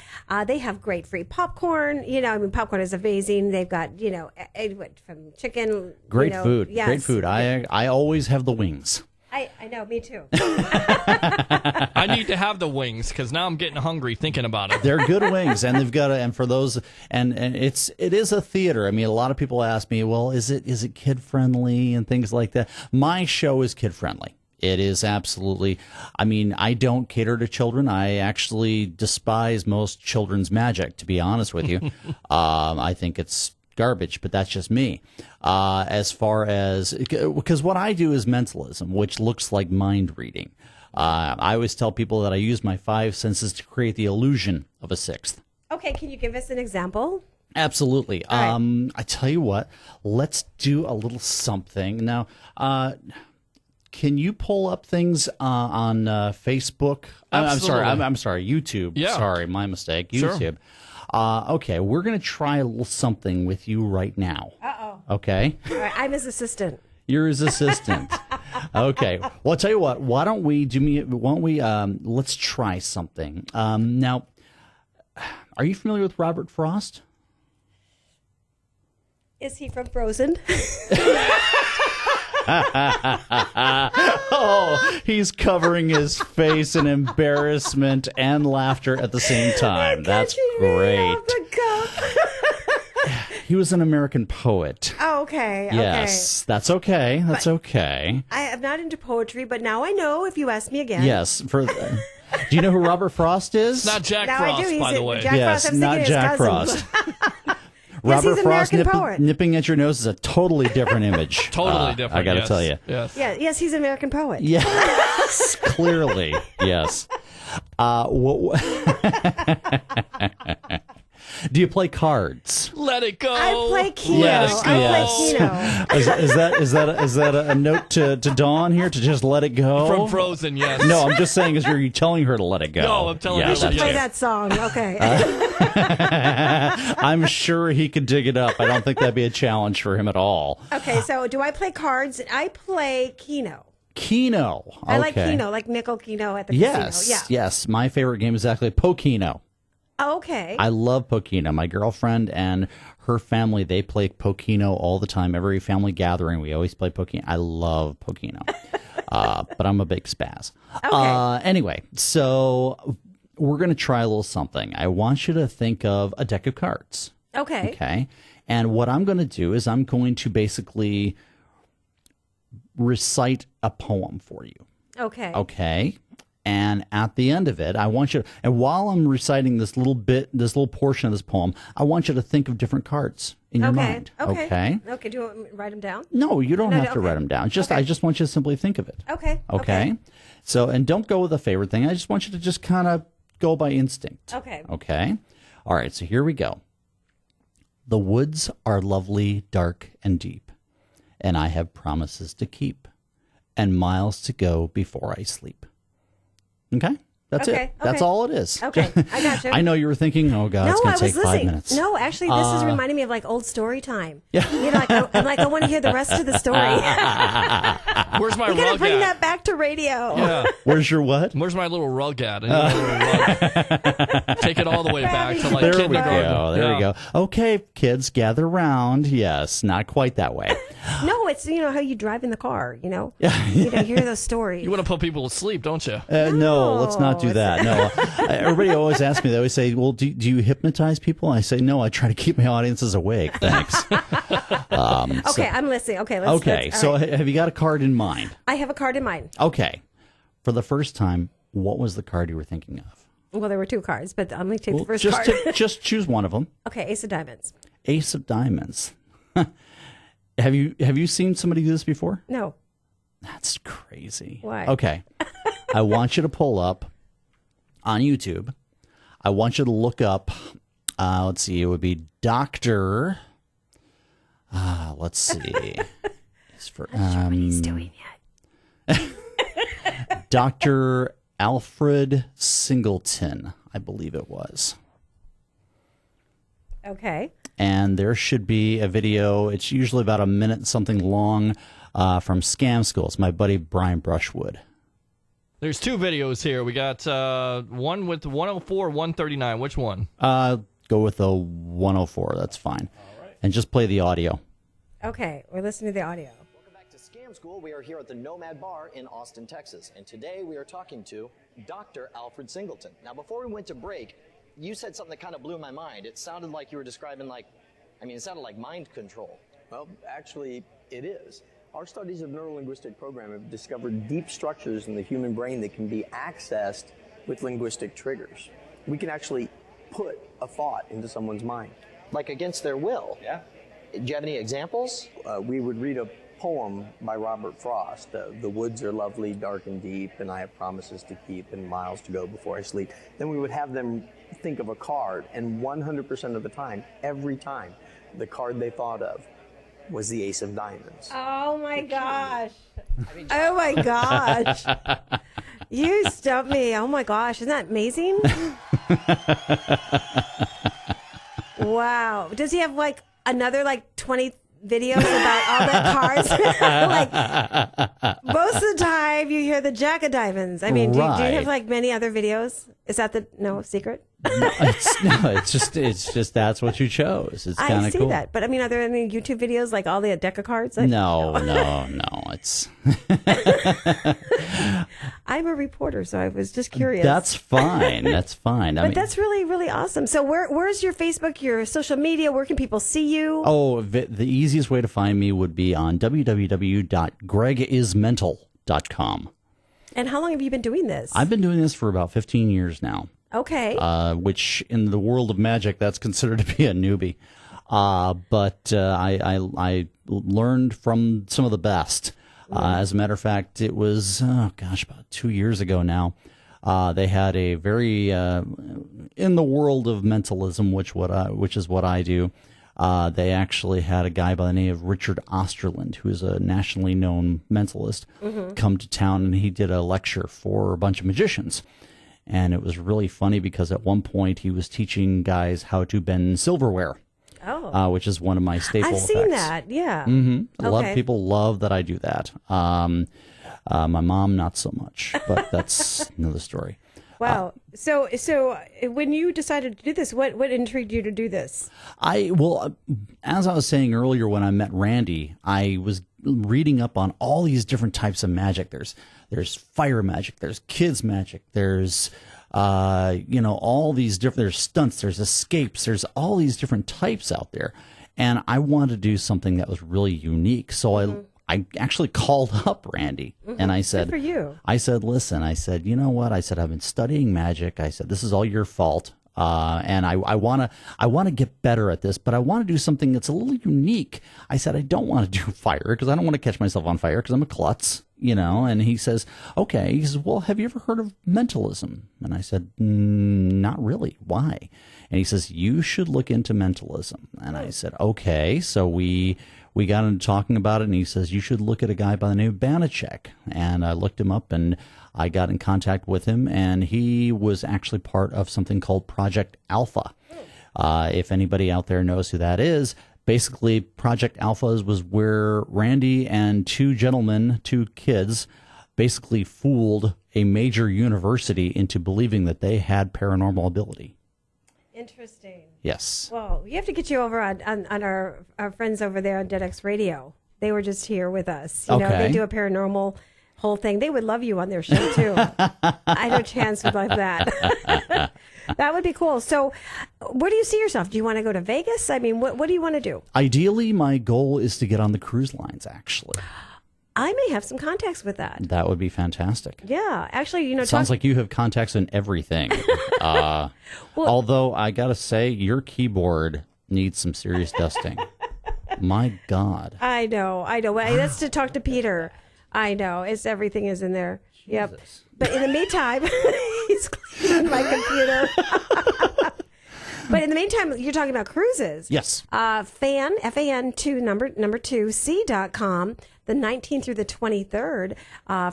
they have great free popcorn. Popcorn is amazing. They've got, from chicken. Great food. Yes. Great food. I always have the wings. I know, me too. I need to have the wings because now I'm getting hungry thinking about it. They're good wings, and they've got and for those, and it is a theater. I mean, a lot of people ask me, well, is it kid friendly and things like that? My show is kid friendly. It is absolutely. I mean, I don't cater to children. I actually despise most children's magic, to be honest with you. I think it's garbage, but that's just me. As far as, because what I do is mentalism, which looks like mind reading. I always tell people that I use my five senses to create the illusion of a sixth. Okay, can you give us an example? Absolutely. Right. I tell you what, let's do a little something. Now, can you pull up things on Facebook? I'm sorry, YouTube. Yeah. Sorry, my mistake. YouTube. Sure. Okay, we're going to try a little something with you right now. Uh-oh. Okay? All right, I'm his assistant. You're his assistant. Okay. Well, I'll tell you what. Why don't we let's try something. Now, are you familiar with Robert Frost? Is he from Frozen? Oh, he's covering his face in embarrassment and laughter at the same time. That's great. He was an American poet. Oh, okay. Yes, that's okay. That's okay. I am not into poetry, but now I know if you ask me again. Yes, Do you know who Robert Frost is? It's not Jack Now I Frost, do. by the way. Jack Yes, Frost, I'm not thinking his Jack cousin. Frost. Yes, Robert he's an Frost American poet. nipping at your nose is a totally different image. Totally different. I got to yes. tell you. Yes. Yeah, yes, he's an American poet. Yes, clearly, yes. Do you play cards? Let it go. I play Keno. Yes, I yes. play Keno. Is that a note to Dawn here to just let it go? From Frozen, yes. No, I'm just saying, is you're telling her to let it go? No, I'm telling her We to should let it play go. that song. Okay. I'm sure he could dig it up. I don't think that'd be a challenge for him at all. Okay, so do I play cards? I play Keno. Keno. Okay. I like Keno, like nickel Keno at the Yes, casino. Yeah. yes. My favorite game is actually Pokeno. Okay. I love Pokeno. My girlfriend and her family, they play Pokeno all the time. Every family gathering, we always play Pokeno. I love Pokeno. But I'm a big spaz. Okay. Anyway, so we're going to try a little something. I want you to think of a deck of cards. Okay. Okay. And what I'm going to do is I'm going to basically recite a poem for you. Okay. Okay. And at the end of it, I want you to, and while I'm reciting this little portion of this poem, I want you to think of different cards in your mind. Okay. Okay. Do you want me to write them down? No, you don't have to okay. write them down. Okay. I just want you to simply think of it. Okay. Okay. So, and don't go with a favorite thing. I just want you to just kind of go by instinct. Okay. Okay. All right. So here we go. The woods are lovely, dark, and deep, and I have promises to keep, and miles to go before I sleep. Okay, that's it. That's all it is. Okay, I got you. I know you were thinking, oh God, it's going to take 5 minutes. No, actually, this is reminding me of like old story time. Yeah. You know, I want to hear the rest of the story. Where's my You gotta rug bring at? that back to radio. Yeah. Where's your what? Where's my little rug at? I need a little rug. Take it all the way back to like There we kindergarten. go. There Yeah. we go. Okay, kids, gather round. Yes, not quite that way. No, it's how you drive in the car. You know, you hear those stories. You want to put people to sleep, don't you? No, let's not do that. No, everybody always asks me. They always say, "Well, do you hypnotize people?" I say, "No, I try to keep my audiences awake." Thanks. Okay, I'm listening. Okay, let's. Okay, all so right. have you got a card in mind? I have a card in mind. Okay, for the first time, what was the card you were thinking of? Well, there were two cards, but I'm going to take the first just card. just choose one of them. Okay, Ace of Diamonds. Ace of Diamonds. Have you seen somebody do this before? No. That's crazy. Why? Okay. I want you to pull up on YouTube. I want you to look up, let's see, it would be Dr. Let's see. It's for, I'm not sure what he's doing yet. Dr. Alfred Singleton, I believe it was. Okay. And there should be a video. It's usually about a minute something long from Scam School. It's my buddy Brian Brushwood. There's two videos here. We got one with 104, 139. Which one? Go with the 104. That's fine. And just play the audio. Okay, we're listening to the audio. Welcome back to Scam School. We are here at the Nomad Bar in Austin, Texas. And today we are talking to Dr. Alfred Singleton. Now, before we went to break, you said something that kind of blew my mind. It sounded like you were describing it sounded like mind control. Well, actually, it is. Our studies of neurolinguistic programming have discovered deep structures in the human brain that can be accessed with linguistic triggers. We can actually put a thought into someone's mind. Like against their will? Yeah. Do you have any examples? We would read a poem by Robert Frost. The woods are lovely, dark and deep, and I have promises to keep and miles to go before I sleep. Then we would have them think of a card, and 100% of the time, every time, the card they thought of was the Ace of Diamonds. Oh my gosh. Oh my gosh. You stumped me. Oh my gosh. Isn't that amazing? Wow. Does he have another 20 videos about all the cards? Most of the time you hear the Jack of Diamonds. I mean, do you have many other videos? Is that the secret? It's just that's what you chose. It's kind I of see cool. that. But I mean, are there any YouTube videos like all the deck of cards? No. It's I'm a reporter, so I was just curious. That's fine. That's fine. But that's really, really awesome. So where's your Facebook, your social media? Where can people see you? Oh, the easiest way to find me would be on www.gregismental.com. And how long have you been doing this? I've been doing this for about 15 years now. Okay. Which in the world of magic, that's considered to be a newbie. But I learned from some of the best. As a matter of fact, it was, about 2 years ago now. They had a very, in the world of mentalism, which is what I do, they actually had a guy by the name of Richard Osterland, who is a nationally known mentalist, come to town, and he did a lecture for a bunch of magicians. And it was really funny because at one point he was teaching guys how to bend silverware. Which is one of my staple I've effects. seen that, yeah. A lot of people love that I do that. My mom, not so much, but that's another story. Wow. So when you decided to do this, what intrigued you to do this? As I was saying earlier, when I met Randy, I was reading up on all these different types of magic. There's fire magic, there's kids magic, there's all these different, there's stunts, there's escapes, there's all these different types out there. And I wanted to do something that was really unique. So I actually called up Randy and I said, Good for you. I said, listen, I said, you know what? I said, I've been studying magic. I said, this is all your fault. And I want to get better at this, but I want to do something that's a little unique. I said, I don't want to do fire because I don't want to catch myself on fire because I'm a klutz, and he says, okay. He says, well, have you ever heard of mentalism? And I said, not really. Why? And he says, you should look into mentalism. And I said, okay. So we got into talking about it, and he says, you should look at a guy by the name of Banachek. And I looked him up, and I got in contact with him, and he was actually part of something called Project Alpha. If anybody out there knows who that is, basically Project Alpha was where Randy and two kids, basically fooled a major university into believing that they had paranormal ability. Interesting. Yes. Well, we have to get you over on our friends over there on DeadX Radio. They were just here with us. You know, they do a paranormal whole thing. They would love you on their show, too. I know Chance would love that. That would be cool. So where do you see yourself? Do you want to go to Vegas? I mean, what do you want to do? Ideally, my goal is to get on the cruise lines, actually. I may have some contacts with that. That would be fantastic. Yeah. Actually, sounds like you have contacts in everything. Although, I got to say, your keyboard needs some serious dusting. My God. I know. Well, that's to talk to Peter. I know. Everything is in there. Jesus. Yep. But in the meantime, he's cleaning my computer. But in the meantime, you're talking about cruises. Yes. FAN2 number 2 C.com, the 19th through the 23rd,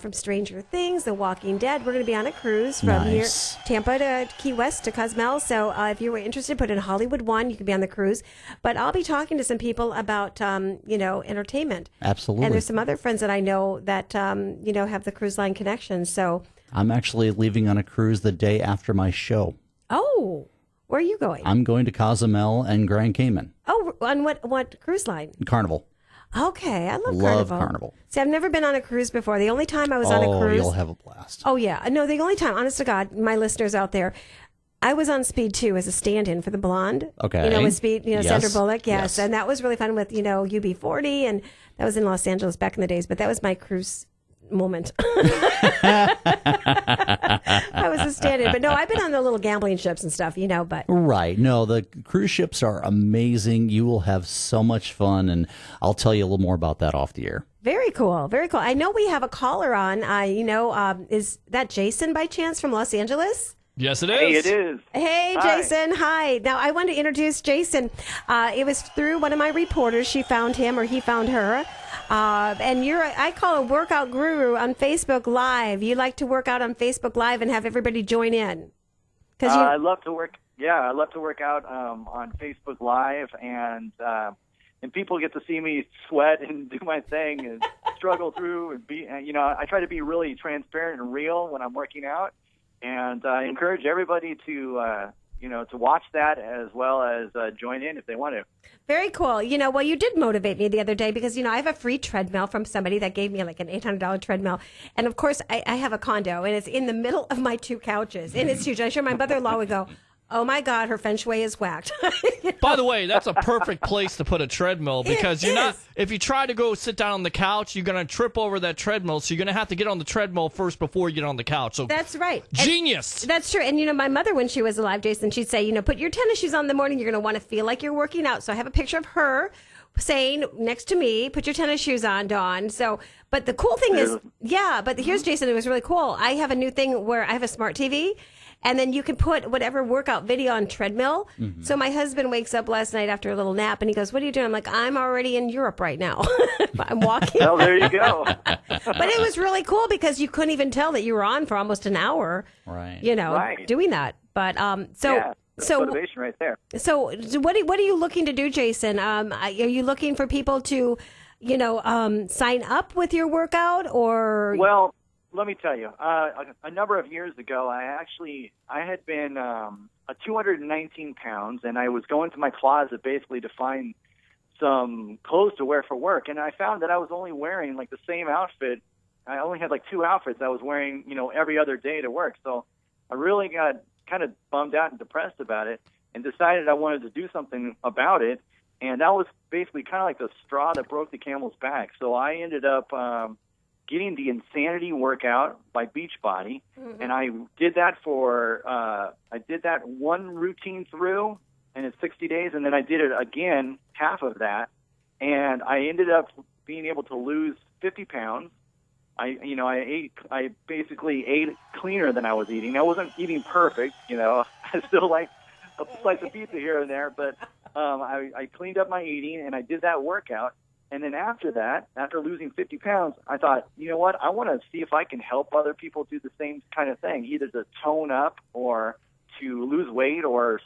from Stranger Things, The Walking Dead. We're going to be on a cruise from here, Tampa to Key West to Cozumel. So if you were interested, put in Hollywood One. You can be on the cruise. But I'll be talking to some people about, entertainment. Absolutely. And there's some other friends that I know that, have the cruise line connections. So I'm actually leaving on a cruise the day after my show. Oh, where are you going? I'm going to Cozumel and Grand Cayman. Oh, on what cruise line? Carnival. Okay, I love Carnival. See, I've never been on a cruise before. The only time I was on a cruise... you'll have a blast. Oh, yeah. No, the only time, honest to God, my listeners out there, I was on Speed 2 as a stand-in for the Blonde. Okay. With Speed, Sandra Bullock, yes. And that was really fun with, UB40, and that was in Los Angeles back in the days, but that was my cruise moment. I was a stand-in. But no, I've been on the little gambling ships and stuff, but... Right. No, the cruise ships are amazing. You will have so much fun, and I'll tell you a little more about that off the air. Very cool. Very cool. I know we have a caller on. Is that Jason by chance from Los Angeles? Yes, it is. Hey, it is. Hey, Jason. Hi. Now, I want to introduce Jason. It was through one of my reporters. She found him, or he found her. And I call a workout guru on Facebook Live. You like to work out on Facebook Live and have everybody join in. I love to work. Yeah, I love to work out on Facebook Live, and people get to see me sweat and do my thing and struggle through and be. I try to be really transparent and real when I'm working out, and I encourage everybody to watch that as well as join in if they want to. Very cool. You did motivate me the other day because, I have a free treadmill from somebody that gave me like an $800 treadmill. And of course, I have a condo and it's in the middle of my two couches and it's huge. I'm sure my mother-in-law would go, Oh my God, her feng shui is whacked. By the way, that's a perfect place to put a treadmill because you're not. is. If you try to go sit down on the couch, you're gonna trip over that treadmill. So you're gonna have to get on the treadmill first before you get on the couch. So That's right. genius. And that's true. And, my mother, when she was alive, Jason, she'd say, put your tennis shoes on in the morning. You're going to want to feel like you're working out. So I have a picture of her saying next to me, put your tennis shoes on, Dawn. So, but the cool thing is, but here's Jason. It was really cool. I have a new thing where I have a smart TV. And then you can put whatever workout video on treadmill. Mm-hmm. So my husband wakes up last night after a little nap and he goes, "What are you doing?" I'm like, "I'm already in Europe right now." I'm walking. Well, there you go. But it was really cool because you couldn't even tell that you were on for almost an hour. Right. Right. Doing that. But Yeah, that's motivation right there. So what are you looking to do, Jason? Are you looking for people to, sign up with your workout or? Well, let me tell you, a number of years ago, I had been 219 pounds, and I was going to my closet basically to find some clothes to wear for work, and I found that I was only wearing like the same outfit. I only had like 2 outfits I was wearing, every other day to work. So I really got kind of bummed out and depressed about it, and decided I wanted to do something about it. And that was basically kind of like the straw that broke the camel's back. So I ended up getting the Insanity workout by Beachbody, and I did that one routine through, and it's 60 days, and then I did it again, half of that, and I ended up being able to lose 50 pounds. I basically ate cleaner than I was eating. I wasn't eating perfect, I still like a slice of pizza here and there, but I cleaned up my eating, and I did that workout. And then after that, after losing 50 pounds, I thought, you know what? I want to see if I can help other people do the same kind of thing, either to tone up or to lose weight or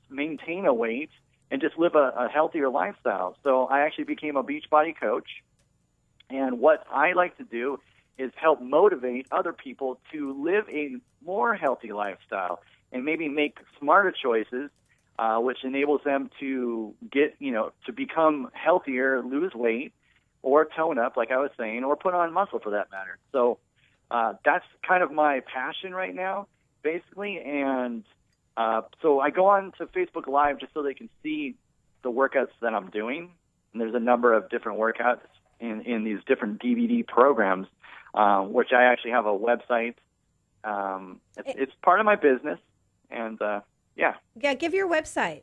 maintain a weight and just live a healthier lifestyle. So I actually became a Beachbody coach. And what I like to do is help motivate other people to live a more healthy lifestyle and maybe make smarter choices, which enables them to get, to become healthier, lose weight, or tone up, like I was saying, or put on muscle for that matter. So that's kind of my passion right now, basically. And so I go on to Facebook Live just so they can see the workouts that I'm doing. And there's a number of different workouts in these different DVD programs, which I actually have a website. It's part of my business. And yeah, give your website.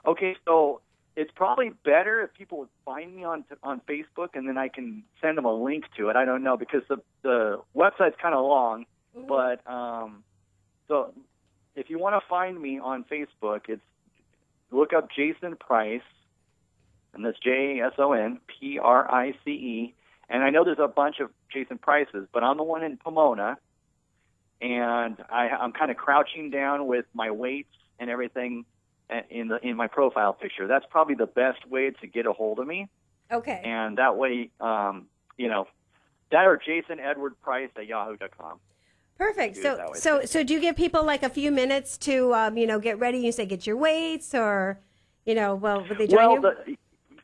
Okay, so it's probably better if people would find me on Facebook, and then I can send them a link to it. I don't know, because the website's kind of long, but so if you want to find me on Facebook, it's look up Jason Price, and that's JasonPrice, and I know there's a bunch of Jason Prices, but I'm the one in Pomona. And I'm kind of crouching down with my weights and everything in my profile picture. That's probably the best way to get a hold of me. Okay. And that way, that or JasonEdwardPrice@yahoo.com. Perfect. So do you give people like a few minutes to get ready? You say get your weights, or would they join you?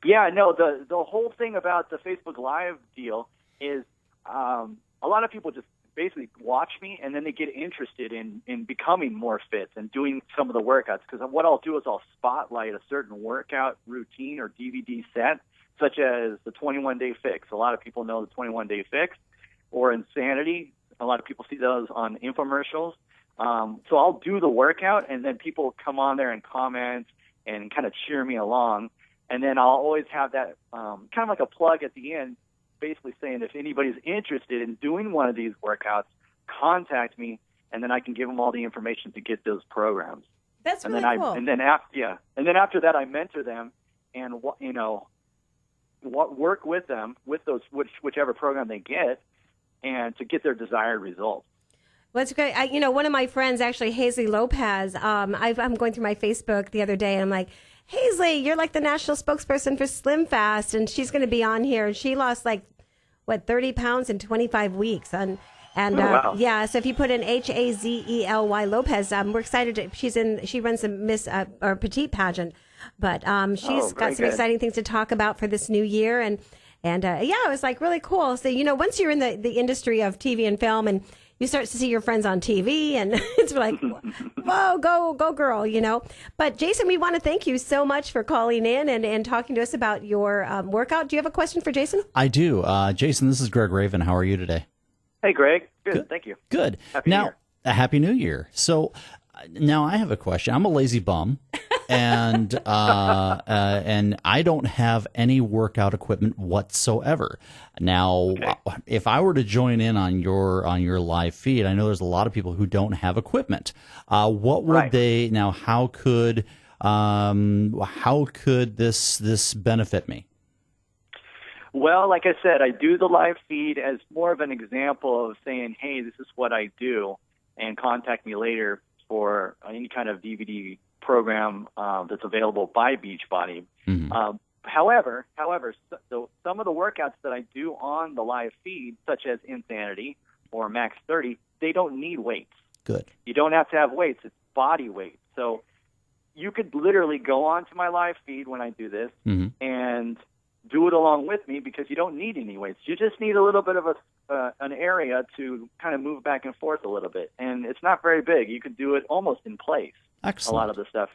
The whole thing about the Facebook Live deal is a lot of people just basically watch me, and then they get interested in becoming more fit and doing some of the workouts. Because what I'll do is I'll spotlight a certain workout routine or DVD set, such as the 21-Day Fix. A lot of people know the 21-Day Fix, or Insanity. A lot of people see those on infomercials. So I'll do the workout, and then people come on there and comment and kind of cheer me along. And then I'll always have that kind of like a plug at the end, basically saying if anybody's interested in doing one of these workouts, contact me, and then I can give them all the information to get those programs. That's really cool. And then after that, I mentor them and work with them with those whichever program they get, and to get their desired results. Well, it's great. One of my friends, actually, Hazley Lopez, I'm going through my Facebook the other day, and I'm like, Hazley, you're like the national spokesperson for Slim Fast, and she's going to be on here. And she lost 30 pounds in 25 weeks. So if you put in Hazely Lopez, we're excited. She runs a Miss or Petite pageant, but she's got some exciting things to talk about for this new year. And it was really cool. So, once you're in the industry of TV and film, and you start to see your friends on TV, and it's like, whoa, go girl, you know. But Jason, we want to thank you so much for calling in and talking to us about your workout. Do you have a question for Jason? I do. Jason, this is Greg Raven. How are you today? Hey, Greg. Good. Thank you. Good. Happy New Year. Happy New Year. So now I have a question. I'm a lazy bum, and I don't have any workout equipment whatsoever. Now, if I were to join in on your live feed, I know there's a lot of people who don't have equipment. What would they now? How could this benefit me? Well, like I said, I do the live feed as more of an example of saying, hey, this is what I do, and contact me later for any kind of DVD program that's available by Beachbody. However, so some of the workouts that I do on the live feed, such as Insanity or Max 30, they don't need weights. Good. You don't have to have weights. It's body weight. So you could literally go onto my live feed when I do this and do it along with me, because you don't need any weights. You just need a little bit of an area to kind of move back and forth a little bit. And it's not very big. You can do it almost in place. Excellent. A lot of the stuff.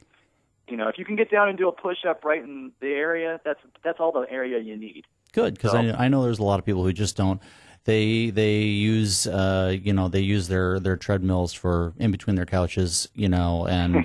You know, if you can get down and do a push-up right in the area, that's all the area you need. Good, because I know there's a lot of people who just don't. They use they use their treadmills for in between their couches, and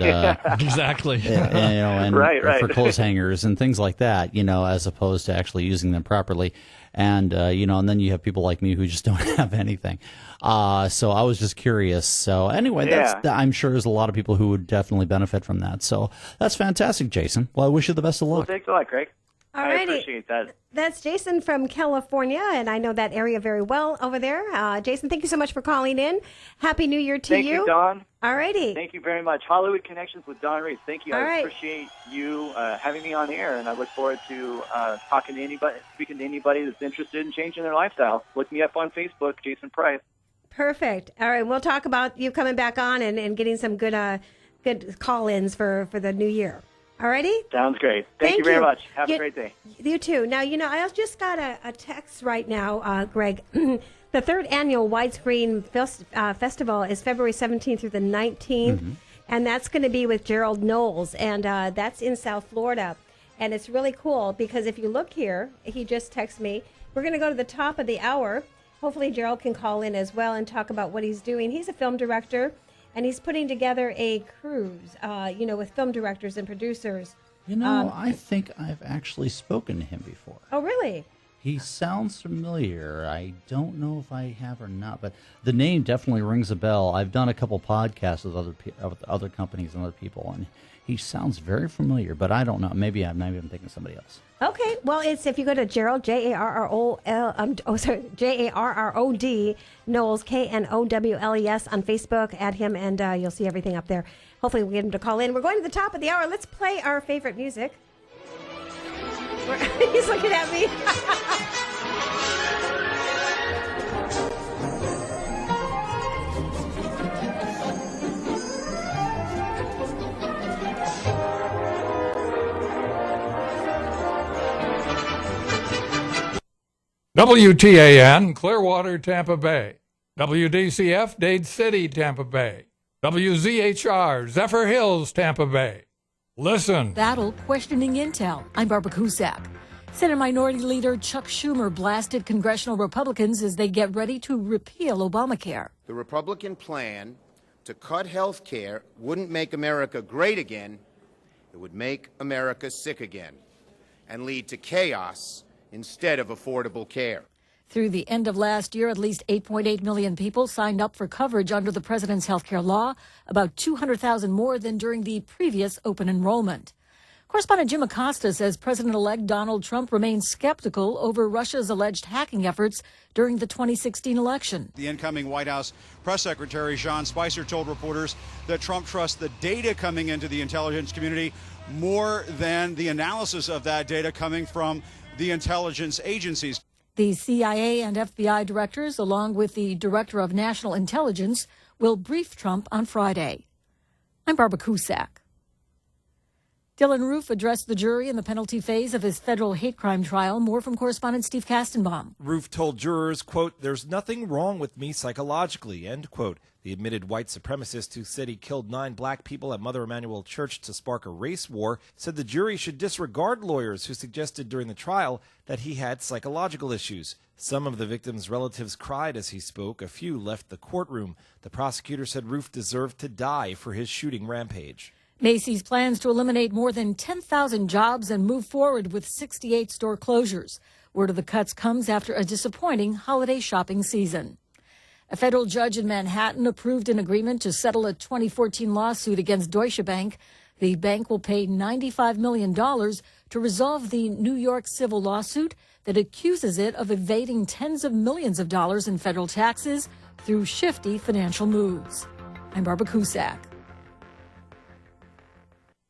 exactly, and right. for clothes hangers and things like that, as opposed to actually using them properly. And and then you have people like me who just don't have anything. So I was just curious. So anyway, I'm sure there's a lot of people who would definitely benefit from that. So that's fantastic, Jason. Well, I wish you the best of luck. Well, thanks a lot, Greg. I Alrighty. appreciate that. That's Jason from California, and I know that area very well over there. Jason, thank you so much for calling in. Happy New Year to you. Thank you, Dawn. Alrighty. Thank you very much. Hollywood Connections with Don Reese. Thank you. All I right. appreciate you having me on the air, and I look forward to speaking to anybody that's interested in changing their lifestyle. Look me up on Facebook, Jason Price. Perfect. All right, we'll talk about you coming back on and getting some good call-ins for the new year. Alrighty? Sounds great. Thank you very much. Have a great day. You too. Now, I just got a text right now, Greg. The third annual Widescreen Festival is February 17th through the 19th, and that's going to be with Gerald Knowles, and that's in South Florida. And it's really cool because if you look here, he just texted me, we're going to go to the top of the hour. Hopefully Gerald can call in as well and talk about what he's doing. He's a film director. And he's putting together a cruise, with film directors and producers. I think I've actually spoken to him before. Oh, really? He sounds familiar. I don't know if I have or not, but the name definitely rings a bell. I've done a couple podcasts with other companies and other people, and he sounds very familiar, but I don't know. Maybe I'm thinking of somebody else. Okay, well, it's if you go to Gerald Jarrod Knowles KNOWLES on Facebook, add him, and you'll see everything up there. Hopefully, we'll get him to call in. We're going to the top of the hour. Let's play our favorite music. He's looking at me. WTAN, Clearwater, Tampa Bay. WDCF, Dade City, Tampa Bay. WZHR, Zephyr Hills, Tampa Bay. Listen. Battle questioning intel. I'm Barbara Cusack. Senate Minority Leader Chuck Schumer blasted congressional Republicans as they get ready to repeal Obamacare. The Republican plan to cut health care wouldn't make America great again. It would make America sick again and lead to chaos instead of affordable care. Through the end of last year, at least 8.8 million people signed up for coverage under the president's health care law, about 200,000 more than during the previous open enrollment. Correspondent Jim Acosta says President-elect Donald Trump remains skeptical over Russia's alleged hacking efforts during the 2016 election. The incoming White House press secretary, Sean Spicer, told reporters that Trump trusts the data coming into the intelligence community more than the analysis of that data coming from the intelligence agencies. The CIA and FBI directors, along with the Director of National Intelligence, will brief Trump on Friday. I'm Barbara Cusack. Dylan Roof addressed the jury in the penalty phase of his federal hate crime trial. More from correspondent Steve Kastenbaum. Roof told jurors, quote, "There's nothing wrong with me psychologically," end quote. The admitted white supremacist who said he killed 9 black people at Mother Emanuel Church to spark a race war said the jury should disregard lawyers who suggested during the trial that he had psychological issues. Some of the victims' relatives cried as he spoke. A few left the courtroom. The prosecutor said Roof deserved to die for his shooting rampage. Macy's plans to eliminate more than 10,000 jobs and move forward with 68 store closures. Word of the cuts comes after a disappointing holiday shopping season. A federal judge in Manhattan approved an agreement to settle a 2014 lawsuit against Deutsche Bank. The bank will pay $95 million to resolve the New York civil lawsuit that accuses it of evading tens of millions of dollars in federal taxes through shifty financial moves. I'm Barbara Cusack.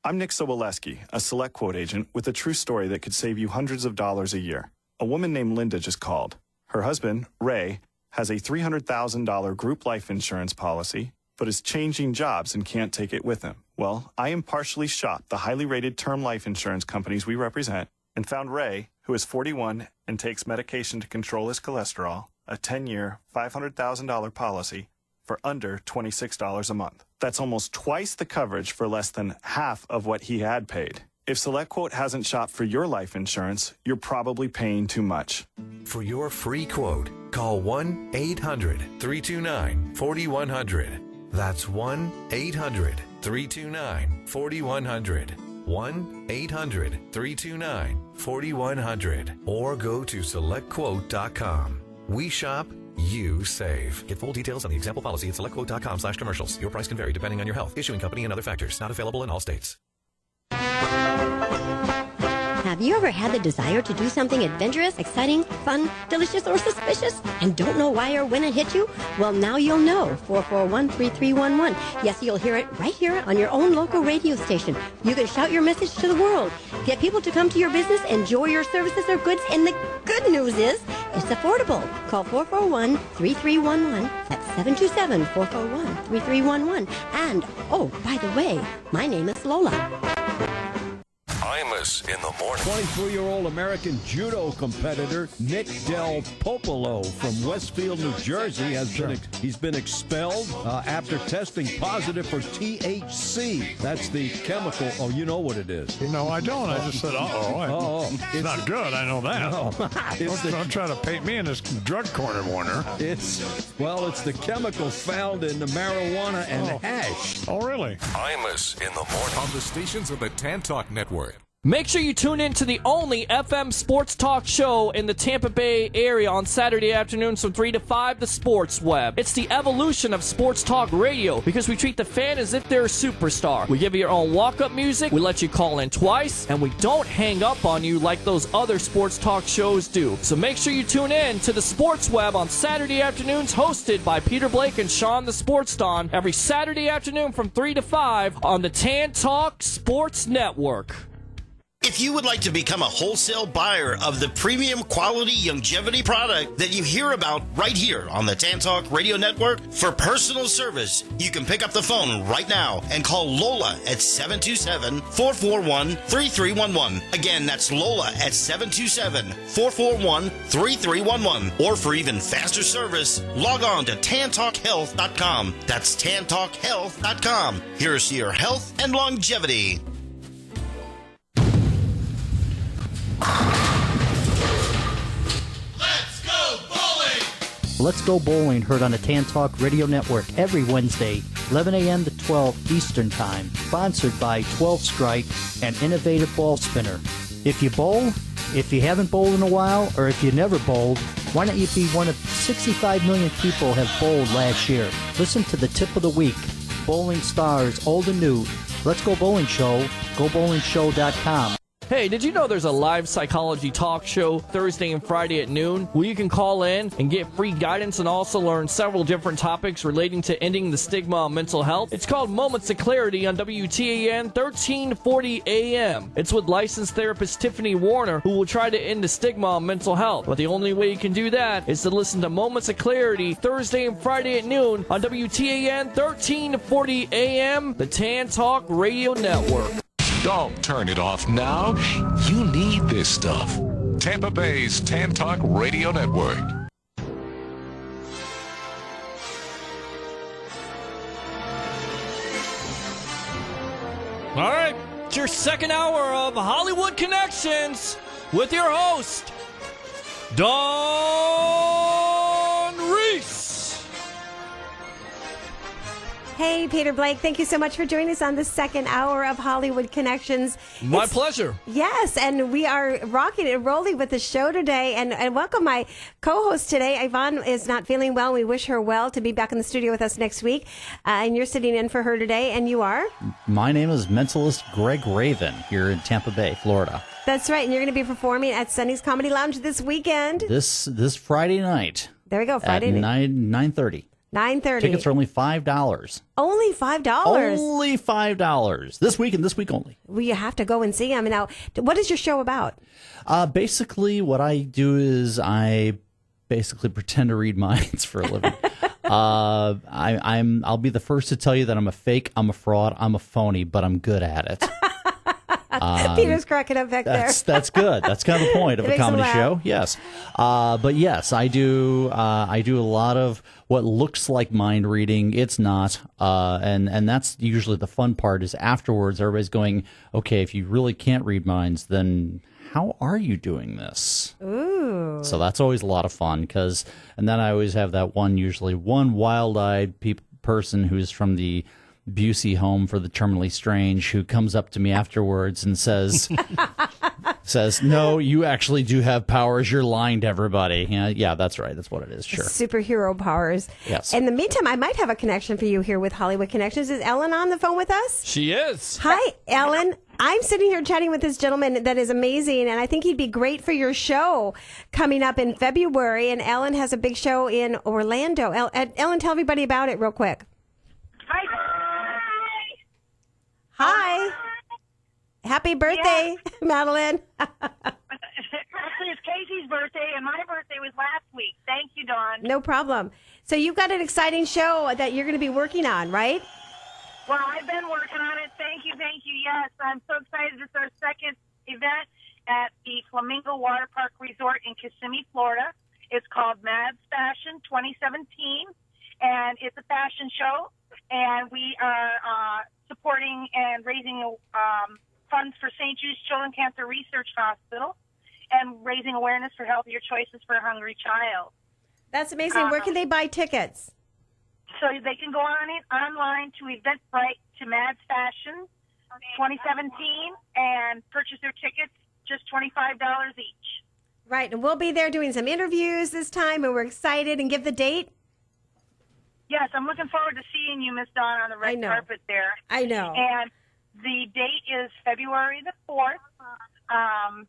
I'm Nick Soboleski, a Select Quote agent with a true story that could save you hundreds of dollars a year. A woman named Linda just called. Her husband, Ray, has a $300,000 group life insurance policy, but is changing jobs and can't take it with him. Well, I impartially shopped the highly rated term life insurance companies we represent and found Ray, who is 41 and takes medication to control his cholesterol, a 10-year, $500,000 policy for under $26 a month. That's almost twice the coverage for less than half of what he had paid. If SelectQuote hasn't shopped for your life insurance, you're probably paying too much. For your free quote, call 1-800-329-4100. That's 1-800-329-4100. 1-800-329-4100. Or go to SelectQuote.com. We shop, you save. Get full details on the example policy at SelectQuote.com/commercials. Your price can vary depending on your health, issuing company, and other factors. Not available in all states. Have you ever had the desire to do something adventurous, exciting, fun, delicious, or suspicious, and don't know why or when it hit you? Well, now you'll know. 441-3311. Yes, you'll hear it right here on your own local radio station. You can shout your message to the world. Get people to come to your business, enjoy your services or goods, and the good news is it's affordable. Call 441-3311. That's 727-441-3311. And, oh, by the way, my name is Lola. Imus in the morning. 23-year-old American judo competitor Nick Del Popolo from Westfield, New Jersey, he's been expelled after testing positive for THC. That's the chemical. Oh, you know what it is. No, I don't. I just said, it's not good. I know that. No. Don't try to paint me in this drug corner, Warner. It's the chemical found in the marijuana and hash. Oh, really? Imus in the morning. On the stations of the Tan Talk Network. Make sure you tune in to the only FM sports talk show in the Tampa Bay area on Saturday afternoons from 3 to 5, the Sports Web. It's the evolution of sports talk radio because we treat the fan as if they're a superstar. We give you your own walk-up music, we let you call in twice, and we don't hang up on you like those other sports talk shows do. So make sure you tune in to the Sports Web on Saturday afternoons, hosted by Peter Blake and Sean the Sports Don, every Saturday afternoon from 3 to 5 on the Tan Talk Sports Network. If you would like to become a wholesale buyer of the premium quality longevity product that you hear about right here on the Tan Talk Radio Network, for personal service, you can pick up the phone right now and call Lola at 727-441-3311. Again, that's Lola at 727-441-3311. Or for even faster service, log on to tantalkhealth.com. That's tantalkhealth.com. Here's to your health and longevity. Let's Go Bowling, heard on the Tan Talk Radio Network every Wednesday, 11 a.m. to 12 Eastern Time. Sponsored by 12 Strike and Innovative Ball Spinner. If you bowl, if you haven't bowled in a while, or if you never bowled, why don't you be one of 65 million people have bowled last year? Listen to the Tip of the Week. Bowling stars, old and new. Let's Go Bowling Show. GoBowlingShow.com. Hey, did you know there's a live psychology talk show Thursday and Friday at noon where you can call in and get free guidance and also learn several different topics relating to ending the stigma on mental health? It's called Moments of Clarity on WTAN 1340 AM. It's with licensed therapist Tiffany Warner, who will try to end the stigma on mental health. But the only way you can do that is to listen to Moments of Clarity Thursday and Friday at noon on WTAN 1340 AM, the Tan Talk Radio Network. Don't turn it off now. You need this stuff. Tampa Bay's Tan Talk Radio Network. All right, it's your second hour of Hollywood Connections with your host, Dawn Reese. Hey, Peter Blake, thank you so much for joining us on the second hour of Hollywood Connections. My pleasure. Yes, and we are rocking and rolling with the show today. And welcome my co-host today. Yvonne is not feeling well. We wish her well to be back in the studio with us next week. And you're sitting in for her today, and you are? My name is Mentalist Greg Raven here in Tampa Bay, Florida. That's right, and you're going to be performing at Sunny's Comedy Lounge this weekend. This Friday night. There we go, Friday night. At 9:30. 9:30. Tickets are only $5. Only $5? Only $5. This week and this week only. Well, you have to go and see them. Now, what is your show about? Basically, what I do is I basically pretend to read minds for a living. I'll be the first to tell you that I'm a fake, I'm a fraud, I'm a phony, but I'm good at it. Peter's cracking up back there. That's good. That's kind of the point of a comedy show. Yes, but yes, I do a lot of what looks like mind reading. It's not, and that's usually the fun part. Is afterwards, everybody's going, okay, if you really can't read minds, then how are you doing this? Ooh. So that's always a lot of fun and then I always have that usually one wild-eyed person who's from the Busey home for the terminally strange who comes up to me afterwards and says, no, you actually do have powers. You're lying to everybody. Yeah, that's right. That's what it is. Sure. Superhero powers. Yes. In the meantime, I might have a connection for you here with Hollywood Connections. Is Ellen on the phone with us? She is. Hi, Ellen. I'm sitting here chatting with this gentleman that is amazing, and I think he'd be great for your show coming up in February. And Ellen has a big show in Orlando. Ellen, tell everybody about it real quick. Hi. Happy birthday, Madeline. Actually, it's Casey's birthday, and my birthday was last week. Thank you, Dawn. No problem. So you've got an exciting show that you're going to be working on, right? Well, I've been working on it. Thank you. Yes, I'm so excited. It's our second event at the Flamingo Water Park Resort in Kissimmee, Florida. It's called Mads Fashion 2017, and it's a fashion show, and we are supporting and raising funds for St. Jude's Children's Cancer Research Hospital and raising awareness for healthier choices for a hungry child. That's amazing. Where can they buy tickets? So they can go online to Eventbrite to Mads Fashion 2017 and purchase their tickets, just $25 each. Right, and we'll be there doing some interviews this time, and we're excited. And give the date. Yes, I'm looking forward to seeing you, Miss Dawn, on the red carpet there. I know. And the date is February the 4th.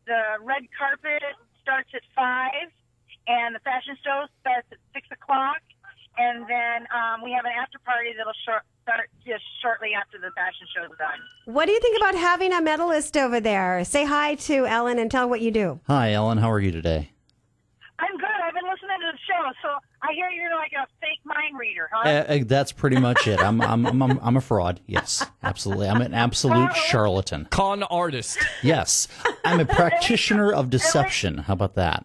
The red carpet starts at 5, and the fashion show starts at 6 o'clock. And then we have an after party that'll start just shortly after the fashion show is done. What do you think about having a medalist over there? Say hi to Ellen and tell her what you do. Hi, Ellen. How are you today? I'm good. I've been listening to the show, so I hear you're like a fake mind reader, huh? That's pretty much it. I'm a fraud. Yes, absolutely. I'm an absolute charlatan. Con artist. Yes, I'm a practitioner of deception. How about that?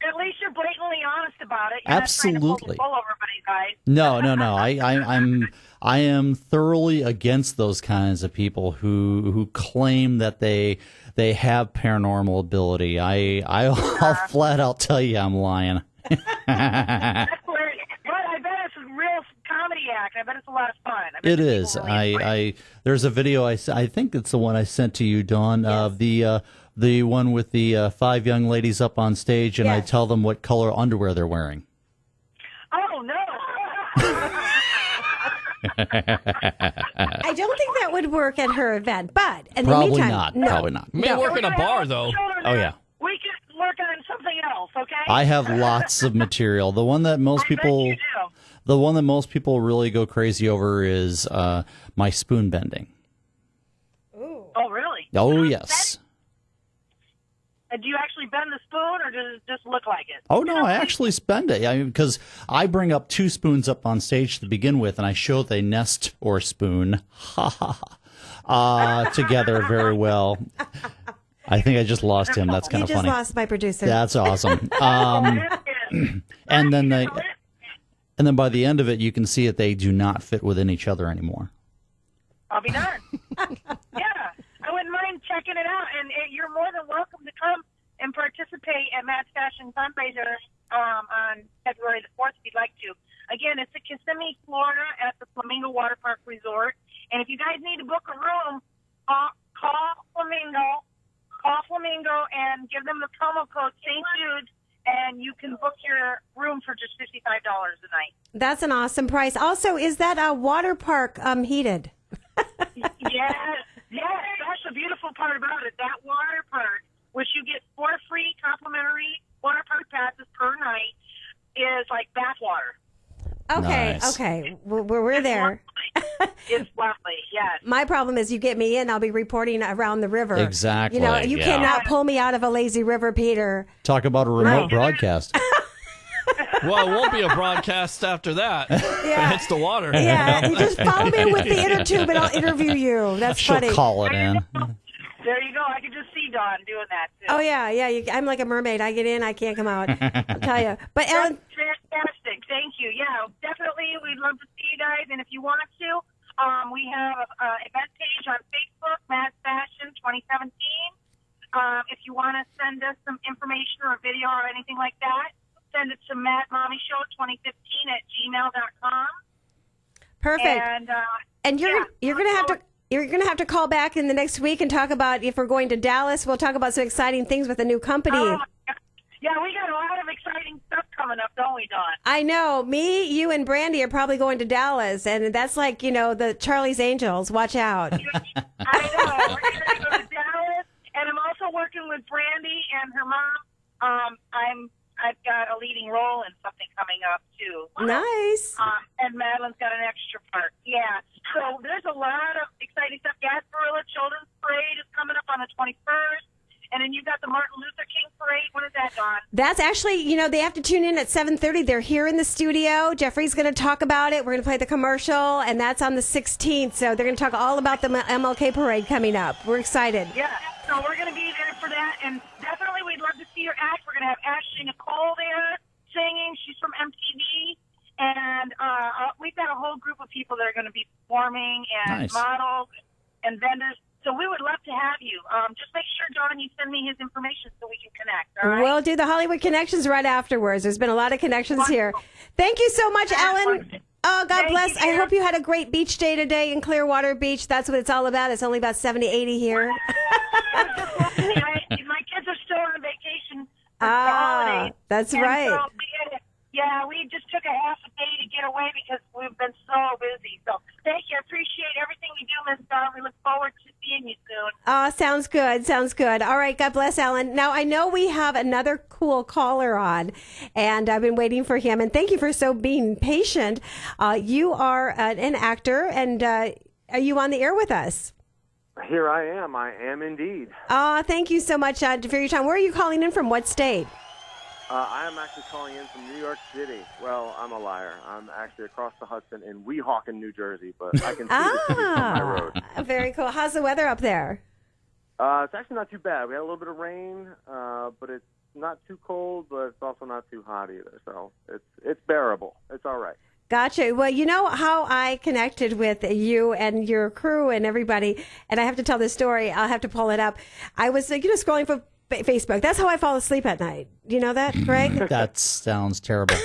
At least you're blatantly honest about it. You're Absolutely. not trying to pull everybody's eyes. No. I am thoroughly against those kinds of people who claim that they have paranormal ability. I'll flat out tell you I'm lying. But I bet it's a real comedy act. I bet it's a lot of fun. It is. There's a video. I think it's the one I sent to you, Dawn, of the one with the 5 young ladies up on stage, and I tell them what color underwear they're wearing. Oh no. I don't think that would work at her event, but in Probably the meantime, not. no. Probably not. May work in a bar, though. Oh, yeah. We can work on something else, okay? I have lots of material. The one that most people really go crazy over is my spoon bending. Ooh. Oh, really? Oh, yes. Do you actually bend the spoon, or does it just look like it? Oh, no, I actually spend it. Because I bring up 2 spoons up on stage to begin with, and I show they nest or spoon. Ha, ha, ha. together very well. I think I just lost him. That's kind of funny. You just lost my producer. That's awesome. And then by the end of it, you can see that they do not fit within each other anymore. I'll be darned. Yeah, I wouldn't mind checking it out, and you're more than welcome to come and participate at Matt's Fashion Fundraiser on February the 4th if you'd like to. Again, it's in Kissimmee, Florida at the Flamingo Water Park Resort. And if you guys need to book a room, call Flamingo and give them the promo code St. Jude, and you can book your room for just $55 a night. That's an awesome price. Also, is that a water park heated? Yes, that's the beautiful part about it. That water park, which you get 4 free complimentary water park passes per night, is like bath water. Okay, Nice. okay. We're there. It's lovely, yes. My problem is you get me in, I'll be reporting around the river. Exactly, You know, you yeah. cannot pull me out of a lazy river, Peter. Talk about a remote broadcast. Well, it won't be a broadcast after that. Yeah. It hits the water. Yeah, you just follow me with the inner tube and I'll interview you. That's She'll funny. call it in. There you go. I can just see Dawn doing that, too. Oh, yeah. I'm like a mermaid. I get in, I can't come out. I'll tell you. But Ellen, Fantastic. Thank you. Yeah, definitely. We'd love to see you guys. And if you want to, we have an event page on Facebook, Mad Fashion 2017. If you want to send us some information or a video or anything like that, send it to madmommyshow2015@gmail.com. perfect. And you're gonna have to call back in the next week and talk about if we're going to Dallas. We'll talk about some exciting things with the new company. Oh, my God. Yeah, we got a lot of exciting stuff coming up, don't we, Dawn? I know. Me, you, and Brandy are probably going to Dallas, and that's like, the Charlie's Angels. Watch out. I know. We're going to go to Dallas, and I'm also working with Brandy and her mom. I've got a leading role in something coming up, too. Nice. And Madeline's got an extra part. Yeah. So there's a lot of exciting stuff. Gasparilla Children's Parade is coming up on the 21st. And then you got the Martin Luther King Parade. When is that, Dawn? That's actually, they have to tune in at 7:30. They're here in the studio. Jeffrey's going to talk about it. We're going to play the commercial, and that's on the 16th. So they're going to talk all about the MLK Parade coming up. We're excited. Yeah. So we're going to be there for that. And definitely we'd love to see your act. We're going to have Ashley Nicole there singing. She's from MTV. And we've got a whole group of people that are going to be performing, and Nice. models and vendors. So we would love to have you. Just make sure, Dawn, you send me his information so we can connect. All right? We'll do the Hollywood Connections right afterwards. There's been a lot of connections here. Thank you so much, Ellen. Oh, God Thank bless. you, I dear. hope you had a great beach day today in Clearwater Beach. That's what it's all about. It's only about 70, 80 here. My kids are still on vacation for the holidays. That's And right. So we just took a half a day to get away because we've been so busy. So thank you. I appreciate everything you do, Miss Dawn. We look forward to seeing you soon. Sounds good. Sounds good. All right. God bless, Ellen. Now, I know we have another cool caller on, and I've been waiting for him. And thank you for being patient. You are an actor, and are you on the air with us? Here I am. I am indeed. Thank you so much for your time. Where are you calling in from? What state? I am actually calling in from New York City. Well, I'm a liar. I'm actually across the Hudson in Weehawken, New Jersey, but I can see the city from my road. Very cool. How's the weather up there? It's actually not too bad. We had a little bit of rain, but it's not too cold, but it's also not too hot either. So it's bearable. It's all right. Gotcha. Well, you know how I connected with you and your crew and everybody, and I have to tell this story. I'll have to pull it up. I was, scrolling for Facebook. That's how I fall asleep at night. Do you know that, Greg? That sounds terrible.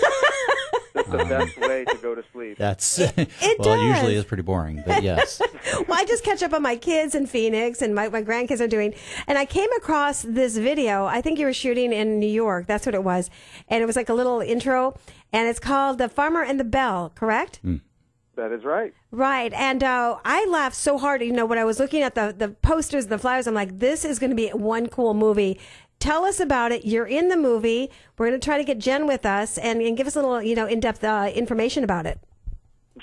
That's the best way to go to sleep. That's It well, it does. usually is pretty boring, but yes. Well, I just catch up on my kids in Phoenix and my grandkids are doing. And I came across this video. I think you were shooting in New York. That's what it was. And it was like a little intro. And it's called The Farmer and The Belle, correct? That is right. Right. And I laughed so hard. When I was looking at the posters, the flyers, I'm like, this is going to be one cool movie. Tell us about it. You're in the movie. We're going to try to get Jen with us and give us a little, in-depth information about it.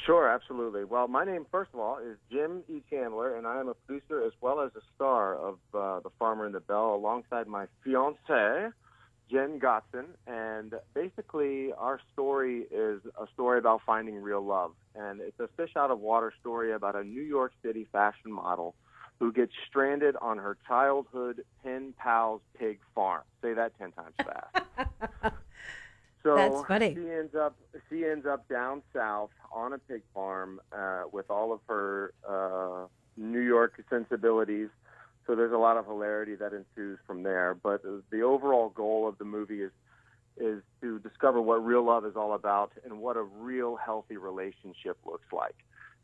Sure, absolutely. Well, my name, first of all, is Jim E. Chandler, and I am a producer as well as a star of The Farmer and The Belle alongside my fiancée, Jen Gotzen, and basically our story is a story about finding real love. And it's a fish out of water story about a New York City fashion model who gets stranded on her childhood pen pal's pig farm. Say that 10 times fast. So That's funny. She ends up down south on a pig farm with all of her New York sensibilities. So there's a lot of hilarity that ensues from there. But the overall goal of the movie is to discover what real love is all about and what a real healthy relationship looks like.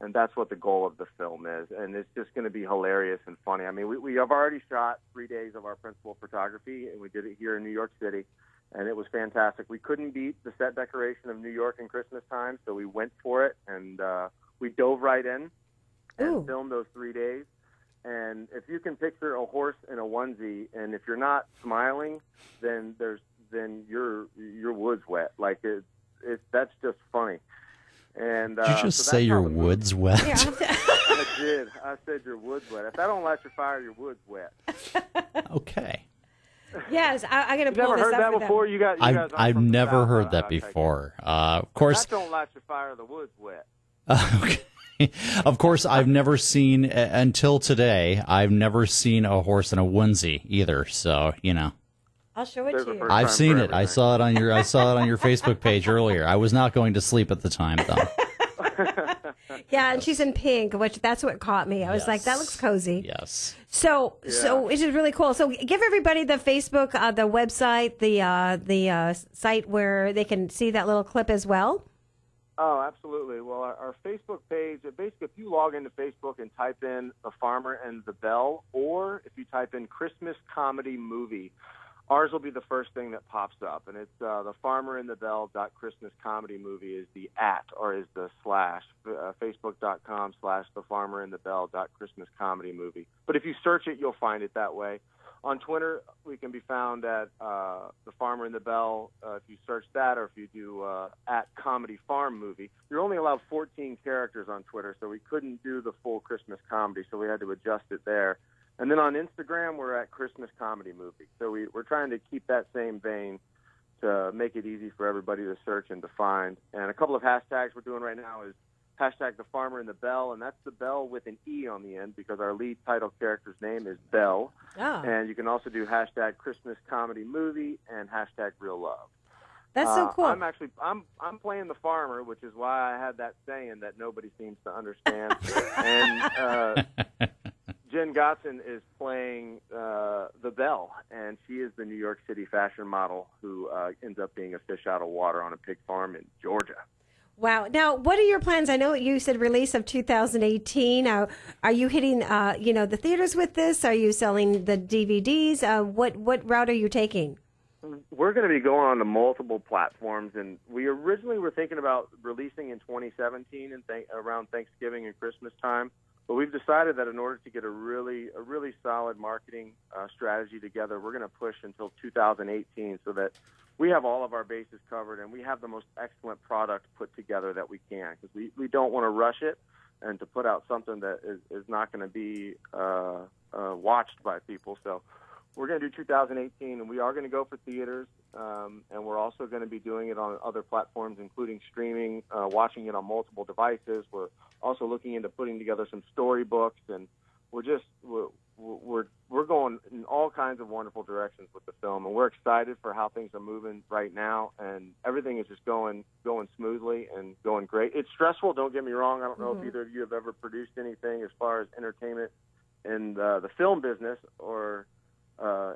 And that's what the goal of the film is. And it's just going to be hilarious and funny. I mean, we have already shot 3 days of our principal photography, and we did it here in New York City, and it was fantastic. We couldn't beat the set decoration of New York in Christmas time, so we went for it, and we dove right in and filmed those 3 days. And if you can picture a horse in a onesie, and if you're not smiling, then your wood's wet. Like that's just funny. And Did you just so say that's your how the movie- wood's wet? I did. I said your wood's wet. If that don't light your fire, your wood's wet. Okay. Yes, I got to You pull never this heard up that for before? them. You guys aren't I've from the never South, heard I that take it. before. Of course. If that don't light your fire, the wood's wet. Okay. Of course, I've never seen until today. I've never seen a horse in a onesie either. So I'll show it to you. I've seen it. I saw it on your Facebook page earlier. I was not going to sleep at the time, though. Yeah, and she's in pink, which that's what caught me. I was like, that looks cozy. Yes. So it is really cool. So give everybody the Facebook, the website, the site where they can see that little clip as well. Oh, absolutely. Well, our Facebook page, basically, if you log into Facebook and type in The Farmer and The Belle, or if you type in Christmas Comedy Movie, ours will be the first thing that pops up. And it's The Farmer and The Belle Christmas Comedy Movie is the @ or is the slash, Facebook.com/The Farmer and The Belle Christmas Comedy Movie. But if you search it, you'll find it that way. On Twitter, we can be found at The Farmer and The Belle. If you search that, or if you do @Comedy Farm Movie, you're only allowed 14 characters on Twitter, so we couldn't do the full Christmas comedy, so we had to adjust it there. And then on Instagram, we're at Christmas Comedy Movie. So we're trying to keep that same vein to make it easy for everybody to search and to find. And a couple of hashtags we're doing right now is hashtag The Farmer and The Belle, and that's the Belle with an E on the end because our lead title character's name is Belle. Oh. And you can also do hashtag Christmas Comedy Movie and hashtag Real Love. That's so cool. I'm playing the farmer, which is why I had that saying that nobody seems to understand. And Jen Gotzen is playing the Belle, and she is the New York City fashion model who ends up being a fish out of water on a pig farm in Georgia. Wow. Now, what are your plans? I know you said release of 2018. Are you hitting, the theaters with this? Are you selling the DVDs? What route are you taking? We're going to be going on to multiple platforms, and we originally were thinking about releasing in 2017 and around Thanksgiving and Christmas time. But we've decided that in order to get a really solid marketing strategy together, we're going to push until 2018 so that we have all of our bases covered and we have the most excellent product put together that we can, because we don't want to rush it and to put out something that is not going to be watched by people. So we're going to do 2018, and we are going to go for theaters, and we're also going to be doing it on other platforms, including streaming, watching it on multiple devices. We're also looking into putting together some storybooks, and we're going in all kinds of wonderful directions with the film, and we're excited for how things are moving right now, and everything is just going smoothly and going great. It's stressful, don't get me wrong. I don't know if either of you have ever produced anything as far as entertainment in the film business or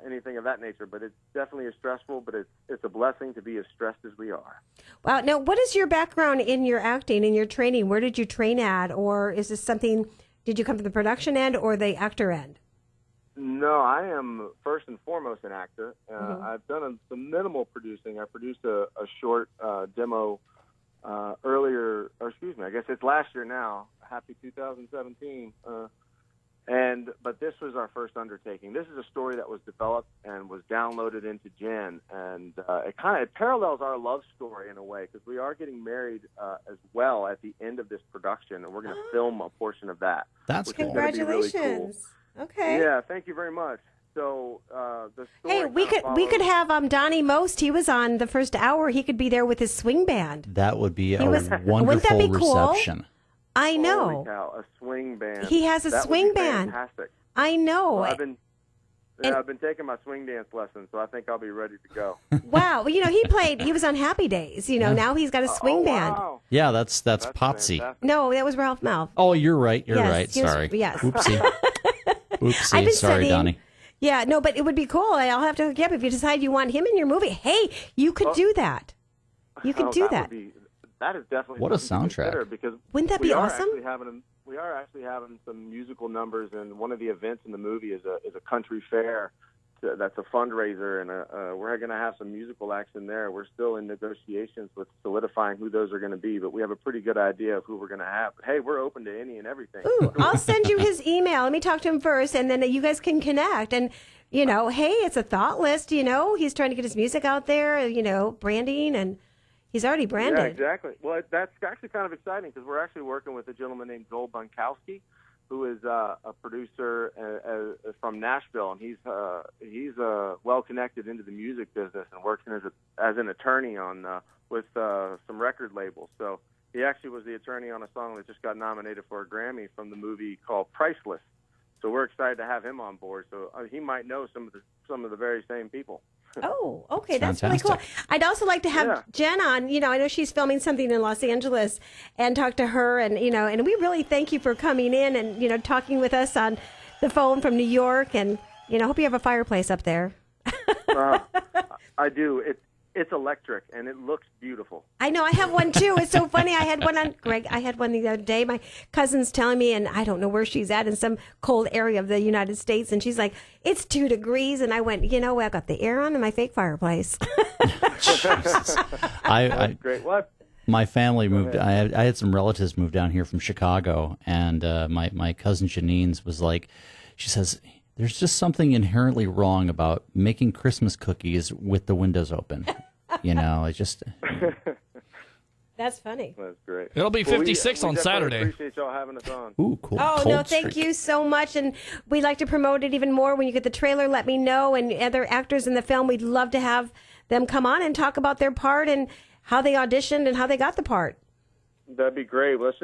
anything of that nature, but it's definitely stressful, but it's a blessing to be as stressed as we are. Wow. Now, what is your background in your acting, in your training? Where did you train at? Or is this something, did you come from the production end or the actor end? No, I am first and foremost an actor. I've done some minimal producing. I produced a short demo earlier, or excuse me, I guess it's last year now. Happy 2017. But this was our first undertaking. This is a story that was developed and was downloaded into Jen, and it parallels our love story in a way, because we are getting married as well at the end of this production, and we're going to film a portion of that. That's which cool. is gonna be really Congratulations. cool. Okay. Yeah, thank you very much. So the story. Hey, we could have Donny Most. He was on the first hour. He could be there with his swing band. That would be a wouldn't that wonderful be cool? reception. I know. Holy cow, a swing band. He has a That swing would be band. Fantastic. I know. Well, I've been taking my swing dance lessons, so I think I'll be ready to go. Wow. Well, he was on Happy Days. Now he's got a swing band. Wow. Yeah, that's Potsy. fantastic. No, that was Ralph Malph. Oh, you're right. You're Yes, right. he was- Sorry. yes. Oopsie. I've Oopsie. been Sorry, studying- Donnie. Yeah, no, but it would be cool. I'll have to hook you up if you decide you want him in your movie. Hey, you could do that. You could do that. That is definitely What a something to soundtrack. consider, because Wouldn't that be awesome? We are actually having some musical numbers, and one of the events in the movie is a country fair. That's a fundraiser, and we're going to have some musical action there. We're still in negotiations with solidifying who those are going to be, but we have a pretty good idea of who we're going to have. But hey, we're open to any and everything. Ooh, I'll send you his email. Let me talk to him first, and then you guys can connect. And, hey, it's a thought list, He's trying to get his music out there, branding, and he's already branded. Yeah, exactly. Well, that's actually kind of exciting because we're actually working with a gentleman named Joel Bunkowski, who is a producer from Nashville, and he's well connected into the music business and works as an attorney on with some record labels. So he actually was the attorney on a song that just got nominated for a Grammy from the movie called Priceless. So we're excited to have him on board. So he might know some of the very same people. Oh, okay. That's really cool. I'd also like to have Jen on. I know she's filming something in Los Angeles, and talk to her. And, and we really thank you for coming in and, talking with us on the phone from New York. And, hope you have a fireplace up there. I do. It's electric, and it looks beautiful. I know. I have one, too. It's so funny. I had one on, Greg, I had one the other day. My cousin's telling me, and I don't know where she's at, in some cold area of the United States, and she's like, it's 2 degrees. And I went, I've got the air on in my fake fireplace. Jesus. Great. What? My family moved. I had some relatives move down here from Chicago, and my cousin Janine's was like, she says, there's just something inherently wrong about making Christmas cookies with the windows open. I just... That's funny. That's great. It'll be 56 on we Saturday. Appreciate y'all having us on. Ooh, cool. Oh, no, thank you so much. And we'd like to promote it even more. When you get the trailer, let me know. And other actors in the film, we'd love to have them come on and talk about their part and how they auditioned and how they got the part. That'd be great. Let's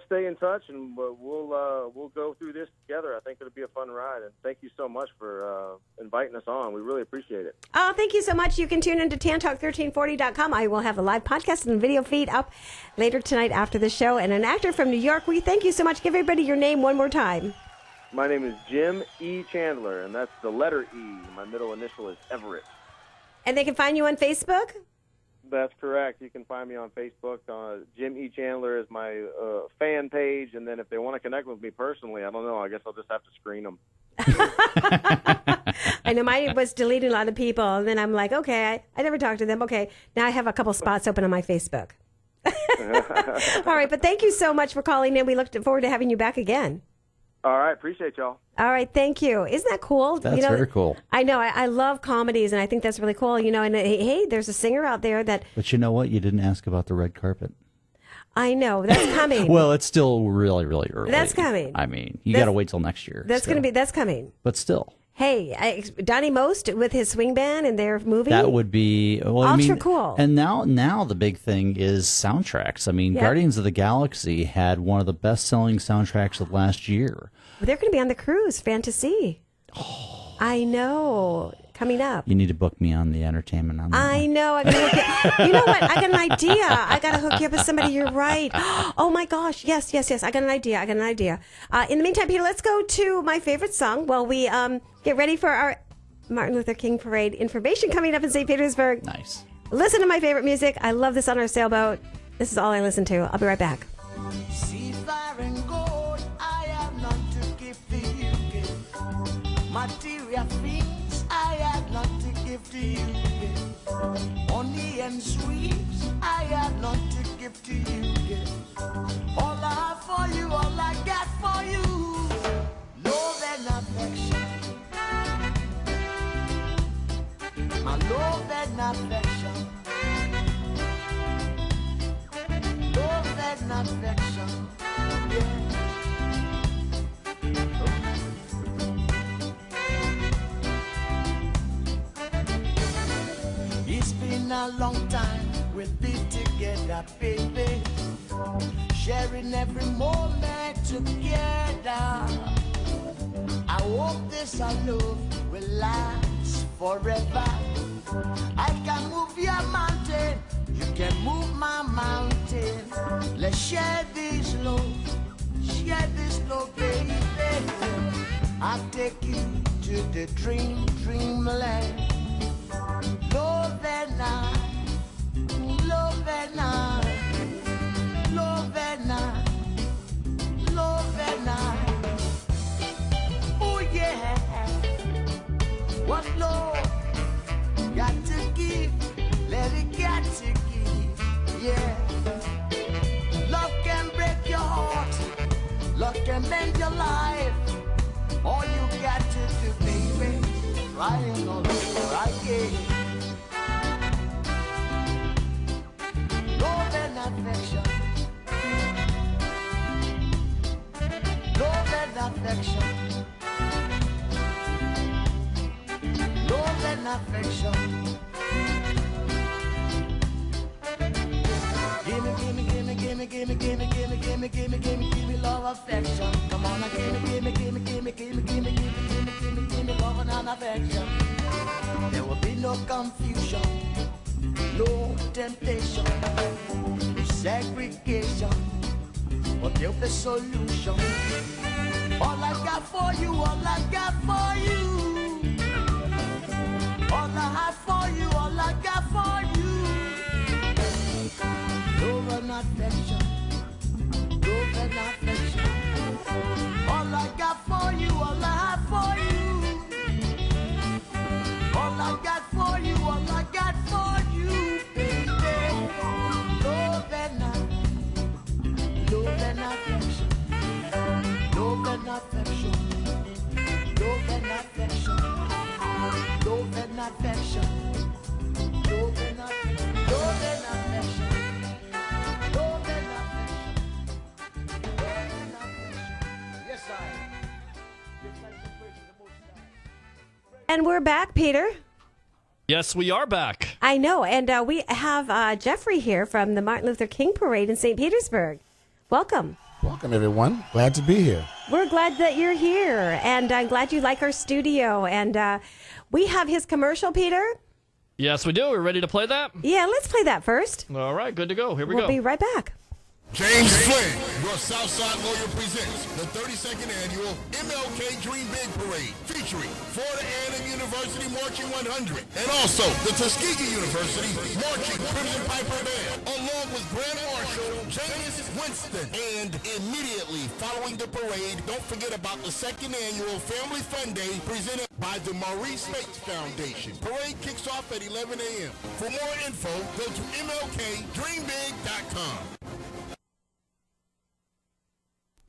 stay in touch, and we'll go through this together. I think it'll be a fun ride, and thank you so much for inviting us on. We really appreciate it. Oh, thank you so much. You can tune into tantalk1340.com. I will have a live podcast and video feed up later tonight after the show. And an actor from New York, we thank you so much. Give everybody your name one more time. My name is Jim E. Chandler, and that's the letter E. My middle initial is Everett. And they can find you on Facebook? That's correct. You can find me on Facebook. Jim E. Chandler is my fan page, and then if they want to connect with me personally, I don't know. I guess I'll just have to screen them. I know mine was deleting a lot of people, and then I'm like, okay, I never talked to them. Okay, now I have a couple spots open on my Facebook. All right, but thank you so much for calling in. We look forward to having you back again. All right, appreciate y'all. All right, thank you. Isn't that cool? That's very cool. I know. I love comedies, and I think that's really cool. And hey, there's a singer out there that... But you know what? You didn't ask about the red carpet. I know. That's coming. Well, it's still really, really early. That's coming. I mean, you got to wait till next year. That's coming. But still. Hey, Donny Most with his swing band and their movie. That would be ultra cool. And now the big thing is soundtracks. I mean, Guardians of the Galaxy had one of the best-selling soundtracks of last year. They're going to be on the cruise, Fantasy. Oh. I know. Coming up. You need to book me on the entertainment on that. I know. I gotta hook you. You know what? I got an idea. I got to hook you up with somebody. You're right. Oh, my gosh. Yes. I got an idea. In the meantime, Peter, let's go to my favorite song while we get ready for our Martin Luther King Parade information coming up in St. Petersburg. Nice. Listen to my favorite music. I love this on our sailboat. This is all I listen to. I'll be right back. Material things I had not to give to you. Money and sweets I had not to give to you. All I have for you, all I got for you. Love and affection. My love and affection. Love and affection. Yeah. together, baby. Sharing every moment together. I hope this our love will last forever. I can move your mountain, you can move my mountain. Let's share this love, baby. I'll take you to the dreamland. Love and I, love and I, love and I, love and I. Oh yeah, what love got to give, let it got to give, yeah. Love can break your heart, love can mend your life. All you got to do, baby, trying all over again. Love and affection, love and affection, love and affection. Give me love, affection. Come on, now, give me love and affection. There will be no confusion, no temptation, no segregation, but there'll be solution. All I got for you, all I got for you, all I have for you, all I got for you. Love and affection, love and affection. All I got for you, all I have for you. All I got for you, all I got for you, baby. Love and affection, love and affection, love and affection, love and affection, love and affection, love and affection. And we're back, Peter. Yes, we are back. I know, and we have Jeffrey here from the Martin Luther King Parade in St. Petersburg. Welcome. Welcome, everyone. Glad to be here. We're glad that you're here, and I'm glad you like our studio. And we have his commercial, Peter. Yes, we do. We're ready to play that? Yeah, let's play that first. All right, good to go. Here we go. We'll be right back. James Flynn, your Southside lawyer, presents the 32nd annual MLK Dream Big Parade, featuring Florida A&M University Marching 100, and also the Tuskegee University Marching Crimson Piper Band, along with Grand Marshal James Winston. And immediately following the parade, don't forget about the second annual Family Fun Day presented by the Maurice Bates Foundation. Parade kicks off at 11 a.m. For more info, go to MLKDreamBig.com.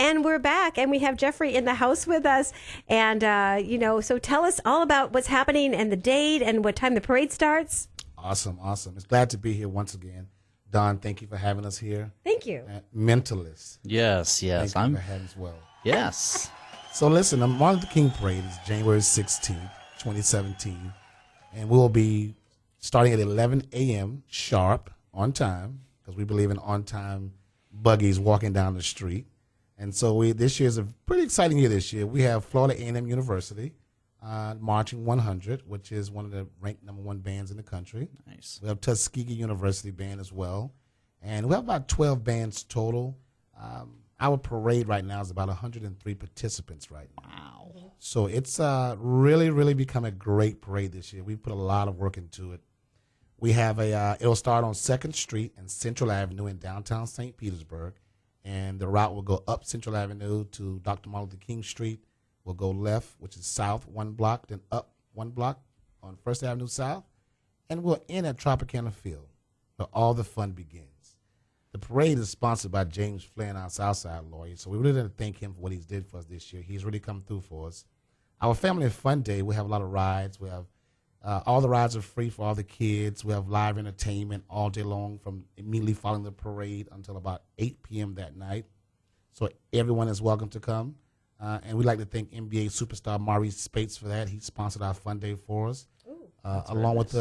And we're back, and we have Jeffrey in the house with us. And, so tell us all about what's happening and the date and what time the parade starts. Awesome. It's glad to be here once again. Don, thank you for having us here. Thank you. Mentalist. Yes. Thank you for having us as well. Yes. So listen, the Martin Luther King Parade is January 16th, 2017. And we will be starting at 11 a.m. sharp, on time, because we believe in on-time buggies walking down the street. And so this year is a pretty exciting year this year. We have Florida A&M University Marching 100, which is one of the ranked #1 bands in the country. Nice. We have Tuskegee University Band as well. And we have about 12 bands total. Our parade right now is about 103 participants right now. Wow. So it's really, really become a great parade this year. We put a lot of work into it. We have it'll start on 2nd Street and Central Avenue in downtown St. Petersburg. And the route will go up Central Avenue to Dr. Martin Luther King Street. We'll go left, which is south 1 block, then up 1 block on 1st Avenue South. And we'll end at Tropicana Field, where all the fun begins. The parade is sponsored by James Flynn, our Southside lawyer. So we really want to thank him for what he's did for us this year. He's really come through for us. Our Family Fun Day, we have a lot of rides. We have all the rides are free for all the kids. We have live entertainment all day long from immediately following the parade until about 8 p.m. that night. So everyone is welcome to come. And we'd like to thank NBA superstar Maurice Bates for that. He sponsored our Fun Day for us, along with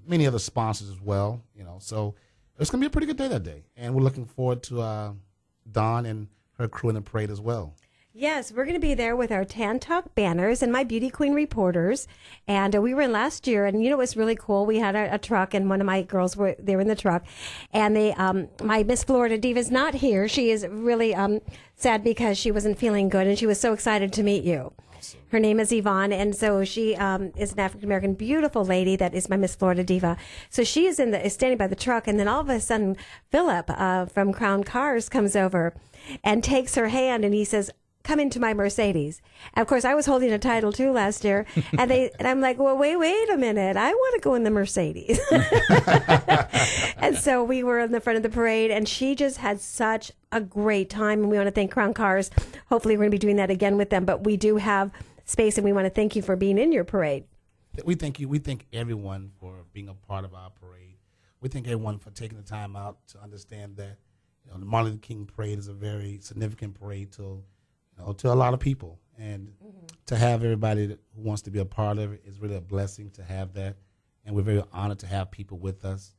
many other sponsors as well. So it's going to be a pretty good day that day. And we're looking forward to Dawn and her crew in the parade as well. Yes, we're going to be there with our Tan Talk banners and my Beauty Queen reporters. And we were in last year, and you know what's really cool? We had a truck, and one of my girls were there in the truck. And they, my Miss Florida Diva is not here. She is really sad because she wasn't feeling good, and she was so excited to meet you. Awesome. Her name is Yvonne, and so she is an African-American, beautiful lady that is my Miss Florida Diva. So she is standing by the truck, and then all of a sudden, Philip from Crown Cars comes over and takes her hand, and he says, "Come into my Mercedes." And of course, I was holding a title too last year, and I'm like, "Well, wait a minute! I want to go in the Mercedes." And so we were in the front of the parade, and she just had such a great time. And we want to thank Crown Cars. Hopefully, we're going to be doing that again with them. But we do have space, and we want to thank you for being in your parade. We thank you. We thank everyone for being a part of our parade. We thank everyone for taking the time out to understand that the Martin Luther King Parade is a very significant parade to a lot of people, and to have everybody who wants to be a part of it is really a blessing to have that, and we're very honored to have people with us,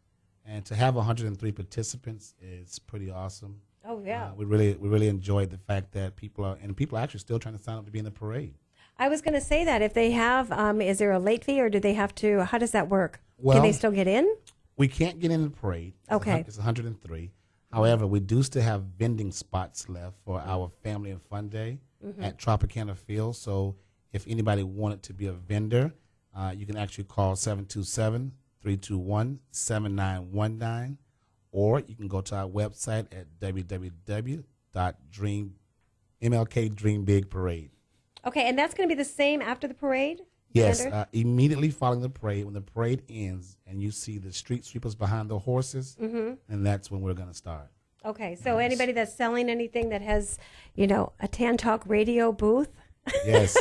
and to have 103 participants is pretty awesome. Oh yeah, we really enjoyed the fact that people are actually still trying to sign up to be in the parade. I was going to say that if they have, is there a late fee, or do they have to? How does that work? Well, can they still get in? We can't get in the parade. Okay, it's 103. However, we do still have vending spots left for our Family and Fun Day at Tropicana Field. So if anybody wanted to be a vendor, you can actually call 727-321-7919, or you can go to our website at www.MLK Dream Big Parade. Okay, and that's going to be the same after the parade? Yes, immediately following the parade, when the parade ends and you see the street sweepers behind the horses, and that's when we're going to start. Okay, so anybody that's selling anything that has, a Tan Talk radio booth? Yes.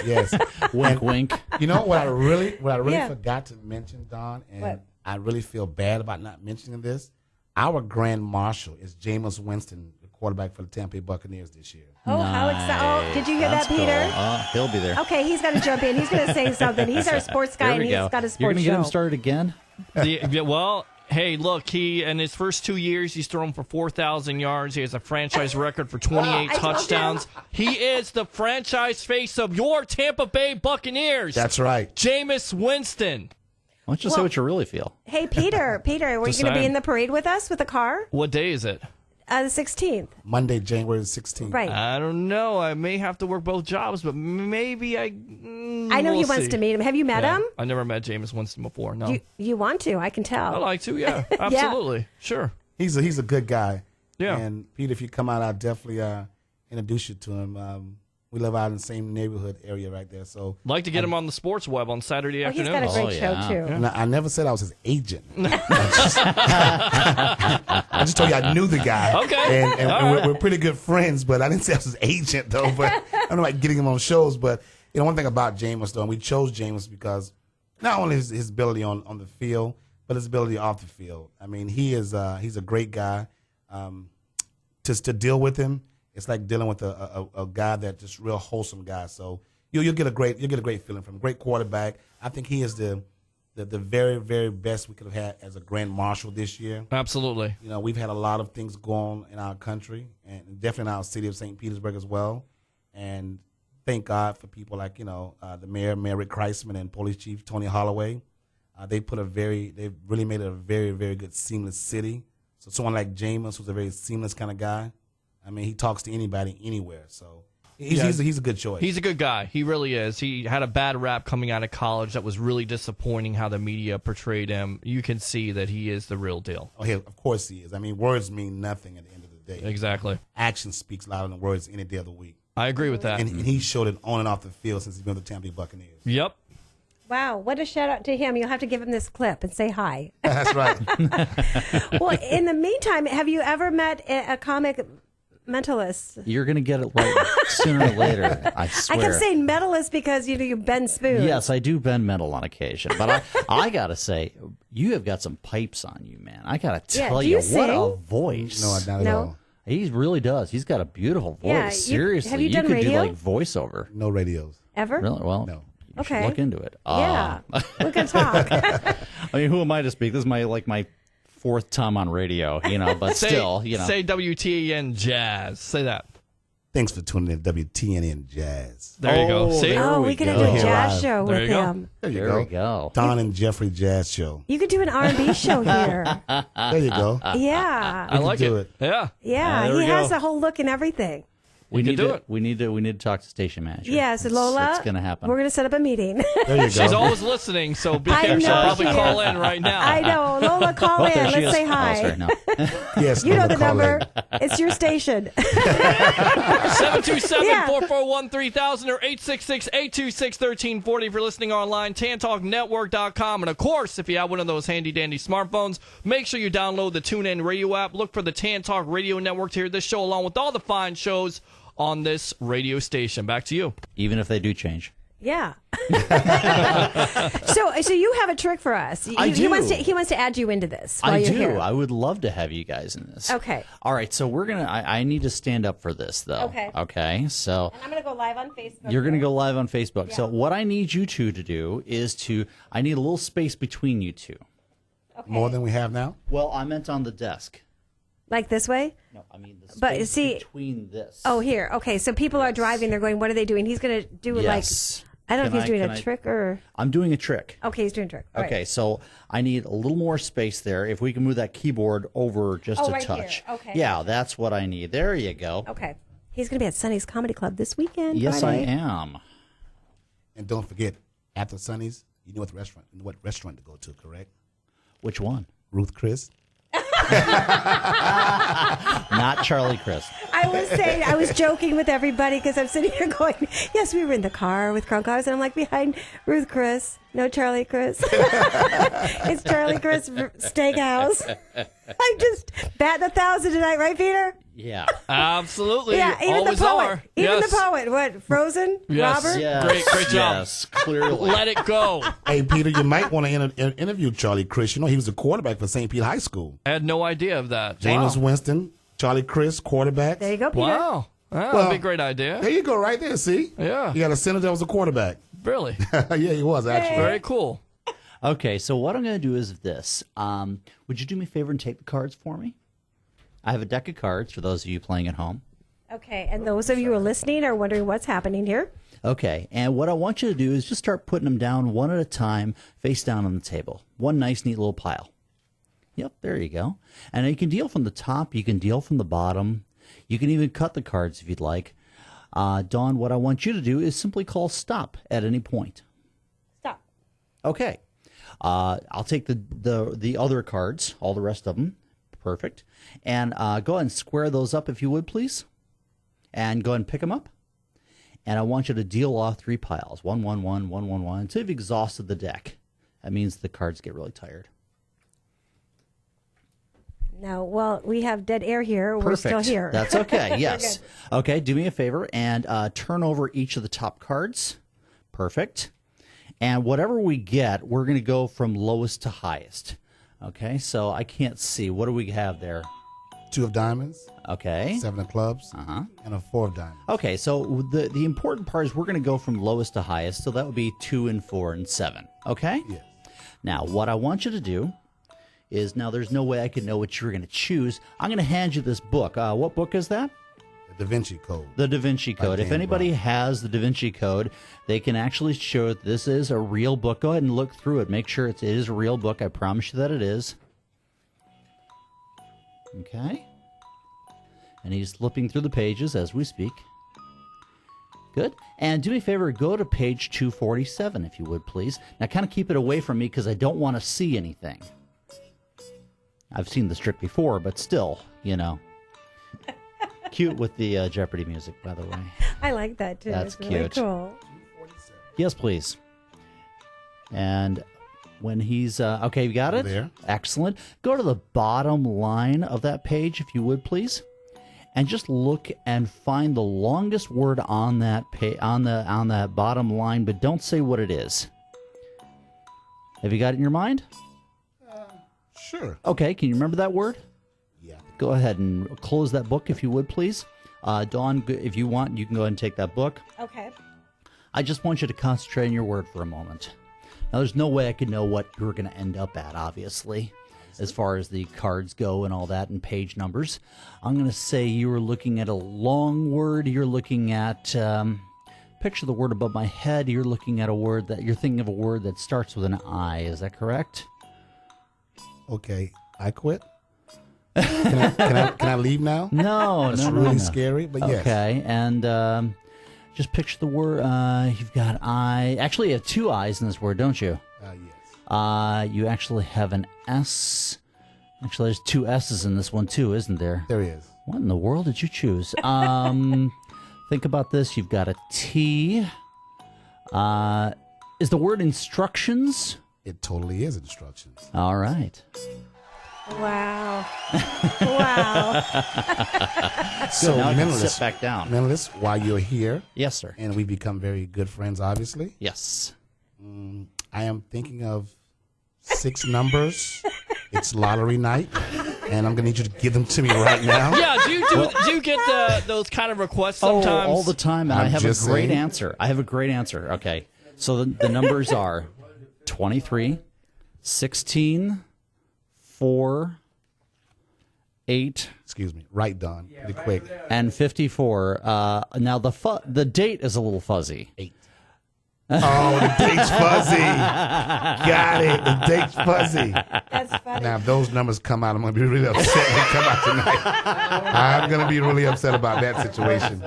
Wink, wink. You know what I really forgot to mention, Dawn, and I really feel bad about not mentioning this. Our Grand Marshal is Jameis Winston, the quarterback for the Tampa Bay Buccaneers this year. Oh, how exciting. Oh, did you hear that, Peter? Cool. He'll be there. Okay, he's got to jump in. He's going to say something. He's our sports guy, and he's got a sports show. You're going to get him started again? Well, hey, look, he in his first 2 years, he's thrown for 4,000 yards. He has a franchise record for 28 touchdowns. He is the franchise face of your Tampa Bay Buccaneers. That's right. Jameis Winston. Why don't you say what you really feel? Hey, Peter, were you going to be in the parade with us with the car? What day is it? The 16th. Monday, January 16th. Right. I don't know. I may have to work both jobs, but maybe I know he wants to meet him. Have you met him? I never met Jameis Winston before, no. You want to, I can tell. I like to, yeah. Absolutely. Sure. He's a good guy. Yeah. And, Peter, if you come out, I'll definitely introduce you to him. We live out in the same neighborhood area right there. So like to get him on the sports web on Saturday afternoon. He's got a great show, too. And I never said I was his agent. I just told you I knew the guy. Okay. And we're pretty good friends, but I didn't say I was his agent, though. But I don't know about getting him on shows. But, one thing about Jameis, though, and we chose Jameis because not only his ability on the field, but his ability off the field. I mean, he's a great guy. To deal with him, it's like dealing with a guy that's just real wholesome guy. So you'll get a great feeling from him. Great quarterback. I think he is the very, very best we could have had as a Grand Marshal this year. Absolutely. We've had a lot of things going on in our country, and definitely in our city of St. Petersburg as well. And thank God for people like the mayor, Rick Kreisman, and Police Chief Tony Holloway. They really made it a very, very good seamless city. So someone like Jameis, who's a very seamless kind of guy. I mean, he talks to anybody, anywhere. So he's a good choice. He's a good guy. He really is. He had a bad rap coming out of college that was really disappointing how the media portrayed him. You can see that he is the real deal. Oh, yeah, of course he is. I mean, words mean nothing at the end of the day. Exactly. Action speaks louder than words any day of the week. I agree with that. And he showed it on and off the field since he's been with the Tampa Bay Buccaneers. Yep. Wow, what a shout out to him. You'll have to give him this clip and say hi. That's right. Well, in the meantime, have you ever met a comic mentalist? You're going to get it sooner or later, I swear. I kept saying mentalist because you bend spoons. Yes, I do bend metal on occasion. But I got to say, you have got some pipes on you, man. I got to tell you, what a voice. No, not at all. He really does. He's got a beautiful voice. Yeah, Seriously. have you done could radio? do like voiceover. No radios. Ever? Really? Well, no. You should look into it. Yeah. We can talk. I mean, who am I to speak? This is my fourth time on radio, but still, Say WTN Jazz. Say that. Thanks for tuning in to WTNN Jazz. There you go. See? We could do a jazz show with him. There you go. Don and Jeffrey Jazz Show. You could do an R&B show here. There you go. Yeah. I like it. Yeah, there we he has go. the whole look and everything. We need to talk to station manager. Yes, Lola. It's going to happen. We're going to set up a meeting. There you go. She's always listening, so be I careful. She'll know probably she call is. in right now. I know. Lola, call in. there she Let's is. say hi. Oh, sorry, no. Yes, You know Lola, the call number. in. It's your station. 727-441-3000 or 866-826-1340 if you're listening online, tantalknetwork.com. And, of course, if you have one of those handy-dandy smartphones, make sure you download the TuneIn Radio app. Look for the Tan Talk Radio Network to hear this show along with all the fine shows on this radio station. Back to you. Even if they do change. Yeah. So you have a trick for us. I do. He wants to add you into this while I you're do. here. I would love to have you guys in this. Okay. All right, so we're going to I need to stand up for this, though. Okay. Okay, so And I'm going to go live on Facebook. you're going to go live on Facebook. Yeah. So what I need you two to do is I need a little space between you two. Okay. More than we have now? Well, I meant on the desk. Like this way? No, I mean the space But see, between this. Oh, here. Okay, so people are driving. They're going, what are they doing? He's going to do Yes. I don't know Can if he's doing can a trick or... I'm doing a trick. Okay, he's doing a trick. All Okay, right. so I need a little more space there. If we can move that keyboard over just a right touch. here. Okay. Yeah, that's what I need. There you go. Okay. He's going to be at Sonny's Comedy Club this weekend. Yes, Friday. I am. And don't forget, after Sonny's, you know what restaurant to go to, correct? Which one? Ruth Chris. Not Charlie Chris. I was joking with everybody because I'm sitting here going, yes, we were in the car with Crunk House, and I'm like behind Ruth Chris, no Charlie Chris. It's Charlie Chris Steakhouse. I'm just batting 1,000 tonight, right, Peter? Yeah. Absolutely. Yeah, even Always the poet. are. Even Yes. the poet. What, Frozen? Yes. Robert? Yes. Great job. Yes, clearly. Let it go. Hey, Peter, you might want to interview Charlie Chris. You know, he was a quarterback for St. Pete High School. I had no idea of that. Jameis Wow. Winston, Charlie Chris, quarterback. There you go, Peter. Wow. That'd be a great idea. There you go, right there, see? Yeah. You got a senator that was a quarterback. Really? Yeah, he was, actually. Very cool. Okay, so what I'm going to do is this. Would you do me a favor and take the cards for me? I have a deck of cards for those of you playing at home. Okay, and those of you who are listening are wondering what's happening here. Okay, and what I want you to do is just start putting them down one at a time, face down on the table. One nice, neat little pile. Yep, there you go. And you can deal from the top, you can deal from the bottom. You can even cut the cards if you'd like. Dawn, what I want you to do is simply call stop at any point. Stop. Okay. I'll take the other cards, all the rest of them. Perfect. And go ahead and square those up if you would, please. And go ahead and pick them up. And I want you to deal off 3 piles. 1, 1, 1, 1, 1, 1, until you've exhausted the deck. That means the cards get really tired. No, well, we have dead air here. We're Perfect. still here. That's okay. Yes. We're good. Okay, do me a favor and turn over each of the top cards. Perfect. And whatever we get, we're going to go from lowest to highest. Okay, so I can't see. What do we have there? 2 of diamonds. Okay. 7 of clubs. And a 4 of diamonds. Okay, so the important part is we're going to go from lowest to highest, so that would be 2 and 4 and 7. Okay? Yes. Now, what I want you to do is, now there's no way I could know what you're going to choose. I'm going to hand you this book. What book is that? The Da Vinci Code. The Da Vinci Code. If anybody has the Da Vinci Code, they can actually show that this is a real book. Go ahead and look through it. Make sure it is a real book. I promise you that it is. Okay. And he's flipping through the pages as we speak. Good. And do me a favor, go to page 247, if you would, please. Now, kind of keep it away from me because I don't want to see anything. I've seen this trick before, but still, you know. Cute with the Jeopardy music, by the way. I like that, too. That's it's really cute. cool. Yes, please. And when he's... okay, you got it? There. Excellent. Go to the bottom line of that page, if you would, please. And just look and find the longest word on that on that bottom line, but don't say what it is. Have you got it in your mind? Sure. Okay, can you remember that word? Yeah. Go ahead and close that book, if you would, please. Dawn, if you want, you can go ahead and take that book. Okay. I just want you to concentrate on your word for a moment. Now, there's no way I could know what you're going to end up at, obviously. as far as the cards go and all that and page numbers. I'm going to say you were looking at a long word. You're looking at, picture the word above my head. You're looking at a word that, you're thinking of a word that starts with an I. Is that correct? Okay, I quit. Can I leave now? No, That's no, really no. scary, but yes. Okay, and just picture the word. You've got I. Actually, you have two I's in this word, don't you? Yes. You actually have an S. Actually, there's two S's in this one too, isn't there? There is. What in the world did you choose? Think about this. You've got a T. Is the word instructions? It totally is instructions. All right. Wow. Wow. So, now I can Mentalist, sit back down. Mentalist, while you're here, yes, sir, and we become very good friends, obviously. Yes. I am thinking of 6 numbers. It's lottery night, and I'm going to need you to give them to me right now. Yeah, do you get those kind of requests sometimes? Oh, all the time, and I have a just great saying. answer. I have a great answer. Okay, so the numbers are 23, 16, 4, 8. Excuse me. Right, Don. Pretty quick. And 54. Now the date is a little fuzzy. 8. Oh, the date's fuzzy. Got it. The date's fuzzy. That's funny. Now, if those numbers come out, I'm going to be really upset when they come out tonight. I'm going to be really upset about that situation.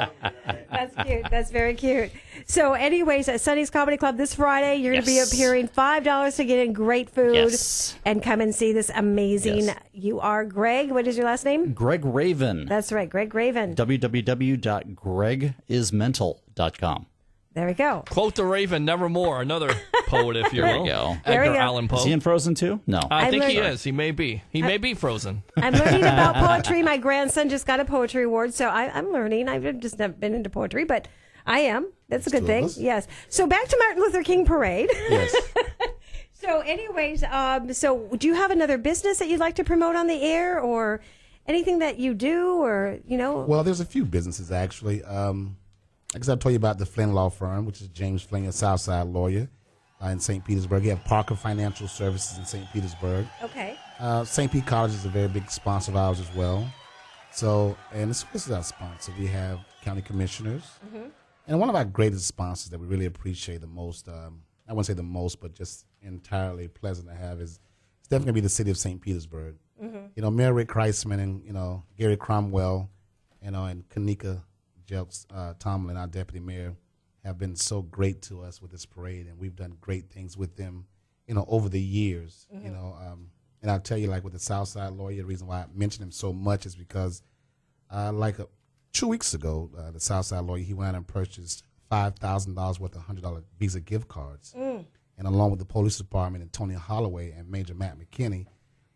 That's cute. That's very cute. So, anyways, at Sonny's Comedy Club this Friday, you're going to be appearing $5 to get in great food and come and see this amazing. Yes. You are Greg. What is your last name? Greg Raven. That's right, Greg Raven. www.gregismental.com. There we go. Quote the Raven, nevermore. Another poet, if you There will. you go. There we Edgar go. Allan Poe. Is he in Frozen too? No. I think he learned- is. He may be. He may be frozen. I'm learning about poetry. My grandson just got a poetry award, so I'm learning. I've just never been into poetry, but I am. That's a good thing. Yes. So back to Martin Luther King Parade. Yes. So, anyways, so do you have another business that you'd like to promote on the air, or anything that you do, or Well, there's a few businesses actually. Like I told you about the Flynn Law Firm, which is James Flynn, a Southside lawyer in St. Petersburg. You have Parker Financial Services in St. Petersburg. Okay. St. Pete College is a very big sponsor of ours as well. So, and this is our sponsor. We have county commissioners. And one of our greatest sponsors that we really appreciate the most, I wouldn't say the most, but just entirely pleasant to have is it's definitely going to be the city of St. Petersburg. Mayor Rick Kreisman and, Gary Cromwell, and Kanika Jelks Tomlin, our deputy mayor, have been so great to us with this parade, and we've done great things with them, over the years, and I'll tell you, like with the Southside lawyer, the reason why I mention him so much is because, 2 weeks ago, the Southside lawyer, he went out and purchased $5,000 worth of $100 Visa gift cards, and along with the police department and Tony Holloway and Major Matt McKinney,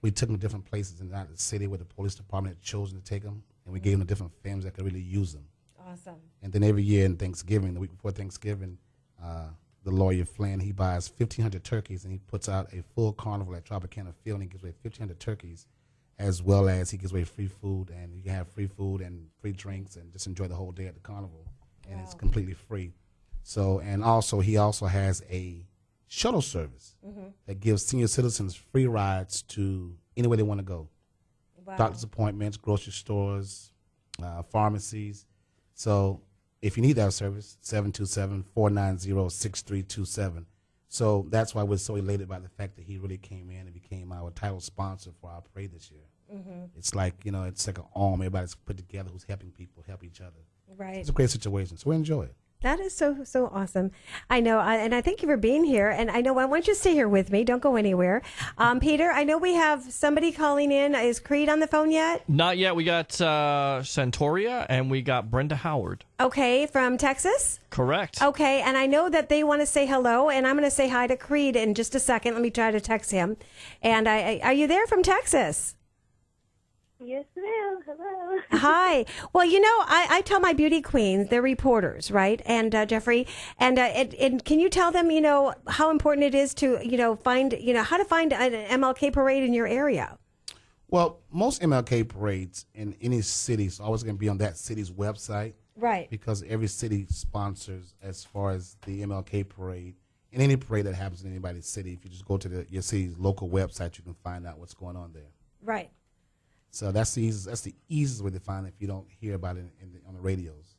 we took them to different places in the city where the police department had chosen to take them, and we gave them to different families that could really use them. Awesome. And then every year in Thanksgiving, the week before Thanksgiving, the lawyer Flynn, he buys 1,500 turkeys, and he puts out a full carnival at Tropicana Field, and he gives away 1,500 turkeys, as well as he gives away free food, and you can have free food and free drinks and just enjoy the whole day at the carnival, and it's completely free. So, and also he also has a shuttle service that gives senior citizens free rides to anywhere they want to go. Wow. Doctor's appointments, grocery stores, pharmacies. So if you need that service, 727-490-6327. So that's why we're so elated by the fact that he really came in and became our title sponsor for our parade this year. It's like, it's like an arm. Everybody's put together who's helping people help each other. Right. It's a great situation. So we enjoy it. That is so awesome. I know, and I thank you for being here. And I know I want you to stay here with me. Don't go anywhere. Peter, I know we have somebody calling in. Is Creed on the phone yet? Not yet. We got Santoria and we got Brenda Howard. Okay, from Texas? Correct. Okay, and I know that they want to say hello, and I'm going to say hi to Creed in just a second. Let me try to text him. And are you there from Texas? Yes, ma'am. Hello. Hi. Well, I tell my beauty queens, they're reporters, right? And Jeffrey, and can you tell them, how important it is to, find, how to find an MLK parade in your area? Well, most MLK parades in any city is always going to be on that city's website. Right. Because every city sponsors as far as the MLK parade in any parade that happens in anybody's city, if you just go to your city's local website, you can find out what's going on there. Right. So that's the easiest way to find it if you don't hear about it on the radios.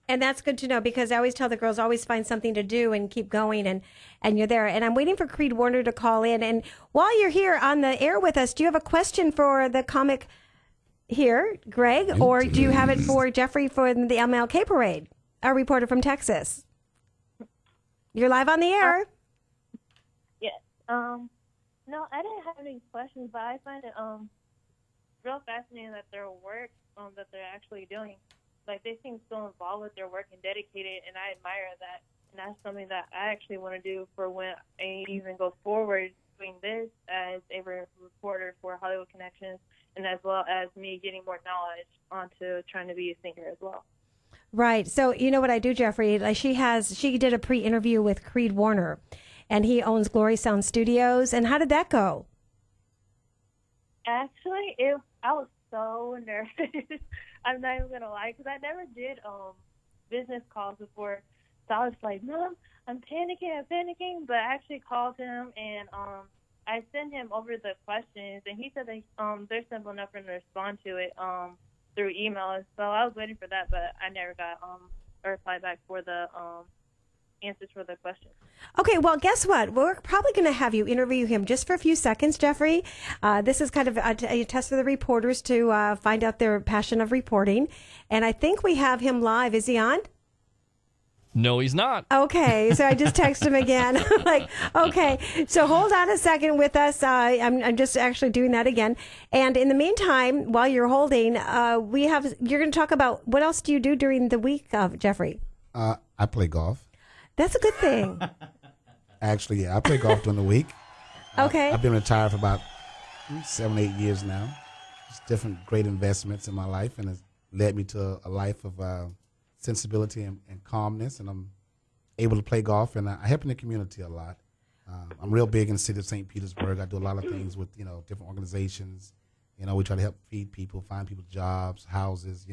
And that's good to know, because I always tell the girls, always find something to do and keep going, and you're there. And I'm waiting for Creed Warner to call in. And while you're here on the air with us, do you have a question for the comic here, Greg, or do you have it for Jeffrey for the MLK parade, our reporter from Texas? You're live on the air. Yeah. No, I didn't have any questions, but I find it real fascinating that their work that they're actually doing. Like, they seem so involved with their work and dedicated, and I admire that. And that's something that I actually want to do for when I even go forward doing this as a reporter for Hollywood Connections, and as well as me getting more knowledge onto trying to be a singer as well. Right. So you know what I do, Jeffrey? Like, she did a pre-interview with Creed Warner, and he owns Glory Sound Studios. And how did that go? Actually, I was so nervous. I'm not even gonna lie, because I never did business calls before. So I was like, Mom, I'm panicking. But I actually called him, and I sent him over the questions, and he said that they're simple enough for him to respond to it through email. So I was waiting for that, but I never got a reply back for the answers for the questions. Okay, well, guess what? We're probably going to have you interview him just for a few seconds, Jeffrey. This is kind of a test for the reporters to find out their passion of reporting. And I think we have him live. Is he on? No, he's not. Okay, so I just texted him again. Like, okay, so hold on a second with us. I'm just actually doing that again. And in the meantime, while you're holding, you're going to talk about what else do you do during the week, Jeffrey? I play golf. That's a good thing. Actually, yeah, I play golf during the week. Okay. I've been retired for about 7-8 years now. Just different great investments in my life, and it's led me to a life of sensibility and calmness, and I'm able to play golf, and I help in the community a lot. I'm real big in the city of St. Petersburg. I do a lot of things with different organizations. We try to help feed people, find people jobs, houses.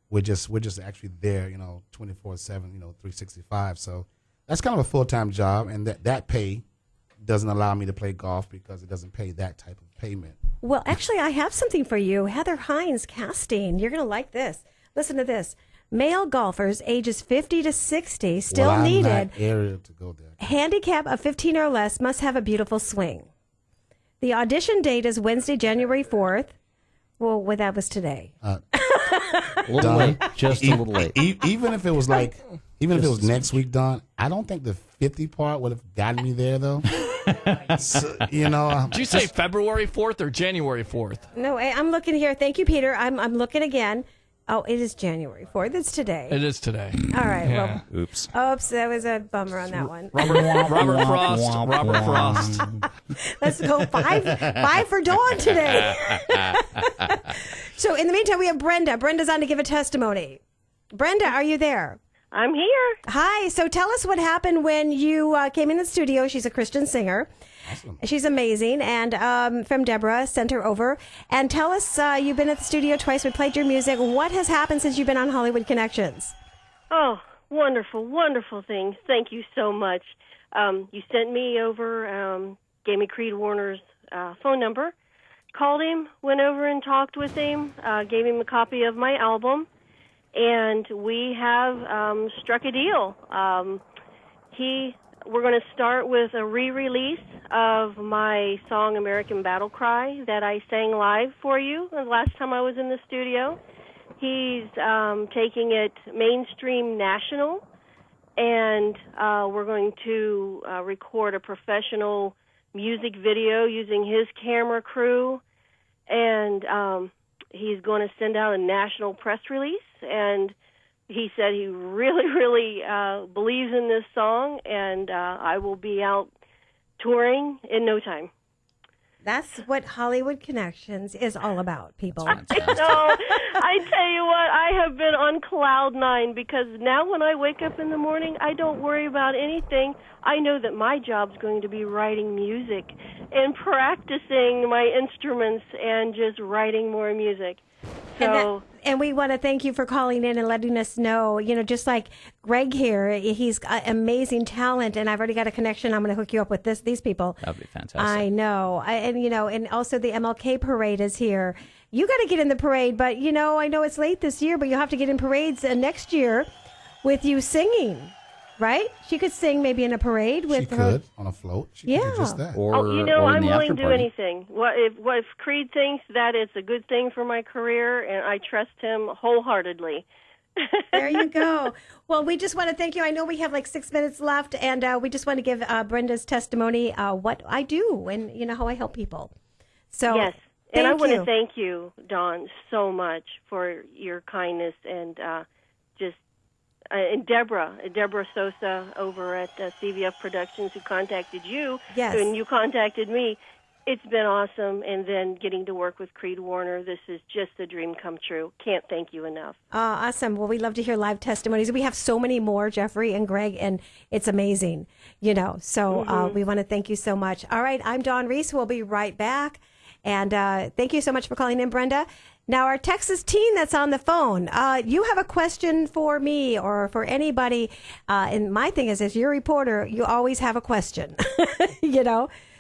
We're just actually there, 24/7, 365. So that's kind of a full-time job, and that pay doesn't allow me to play golf because it doesn't pay that type of payment. Well, actually, I have something for you. Heather Hines Casting. You're going to like this. Listen to this. Male golfers ages 50 to 60 still I'm needed. not area to go there. Handicap of 15 or less must have a beautiful swing. The audition date is Wednesday, January 4th. Well, that was today. A little late, just a little late. Even if it was next week, Don, I don't think the 50 part would have gotten me there, though. So, Did you say February 4th or January 4th? No, I'm looking here. Thank you, Peter. I'm looking again. Oh, it is January 4th. It's today. It is today. All right. Yeah. Well, oops, that was a bummer on that one. Robert Frost. Let's go five for Dawn today. So in the meantime, we have Brenda. Brenda's on to give a testimony. Brenda, are you there? I'm here. Hi. So tell us what happened when you came in the studio. She's a Christian singer. Awesome. She's amazing. And from Deborah, sent her over. And tell us, you've been at the studio twice. We played your music. What has happened since you've been on Hollywood Connections? Oh, wonderful, wonderful things. Thank you so much. You sent me over, gave me Creed Warner's phone number, called him, went over and talked with him, gave him a copy of my album, and we have struck a deal. We're going to start with a re-release of my song American Battle Cry that I sang live for you the last time I was in the studio. He's taking it mainstream national, and we're going to record a professional music video using his camera crew, and he's going to send out a national press release, and he said he really, really believes in this song, and I will be out touring in no time. That's what Hollywood Connections is all about, people. I know. I tell you what, I have been on cloud nine, because now when I wake up in the morning, I don't worry about anything. I know that my job's going to be writing music and practicing my instruments and just writing more music. And we want to thank you for calling in and letting us know, just like Greg here, he's got amazing talent, and I've already got a connection. I'm going to hook you up with these people. That'd be fantastic. I know. And also the MLK parade is here. You got to get in the parade, but, I know it's late this year, but you'll have to get in parades next year with you singing, right? She could sing maybe in a parade with her. She could, on a float. She could do just that. Or, I'm willing to do anything. If Creed thinks that it's a good thing for my career, and I trust him wholeheartedly. There you go. Well, we just want to thank you. I know we have like 6 minutes left, and we just want to give Brenda's testimony, what I do and, how I help people. So yes. And I want to thank you, Dawn, so much for your kindness and and Deborah Sosa over at CVF Productions, who contacted you. Yes. And you contacted me. It's been awesome. And then getting to work with Creed Warner, this is just a dream come true. Can't thank you enough. Awesome. Well, we love to hear live testimonies. We have so many more, Jeffrey and Greg, and it's amazing, So we want to thank you so much. All right, I'm Dawn Reese. We'll be right back. And thank you so much for calling in, Brenda. Now, our Texas teen that's on the phone, you have a question for me or for anybody. And my thing is, as you're a reporter, you always have a question,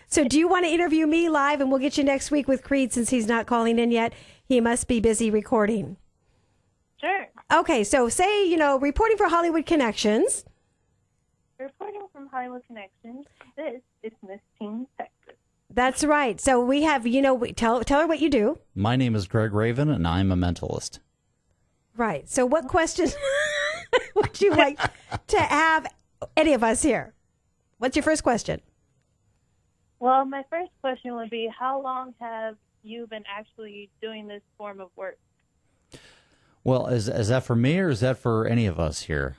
So do you want to interview me live? And we'll get you next week with Creed since he's not calling in yet. He must be busy recording. Sure. Okay, so say, reporting for Hollywood Connections. Reporting from Hollywood Connections, this is Miss Teen Texas. That's right. So we have, tell her what you do. My name is Greg Raven, and I'm a mentalist. Right. So what questions would you like to have any of us here? What's your first question? Well, my first question would be, how long have you been actually doing this form of work? Well, is that for me or is that for any of us here?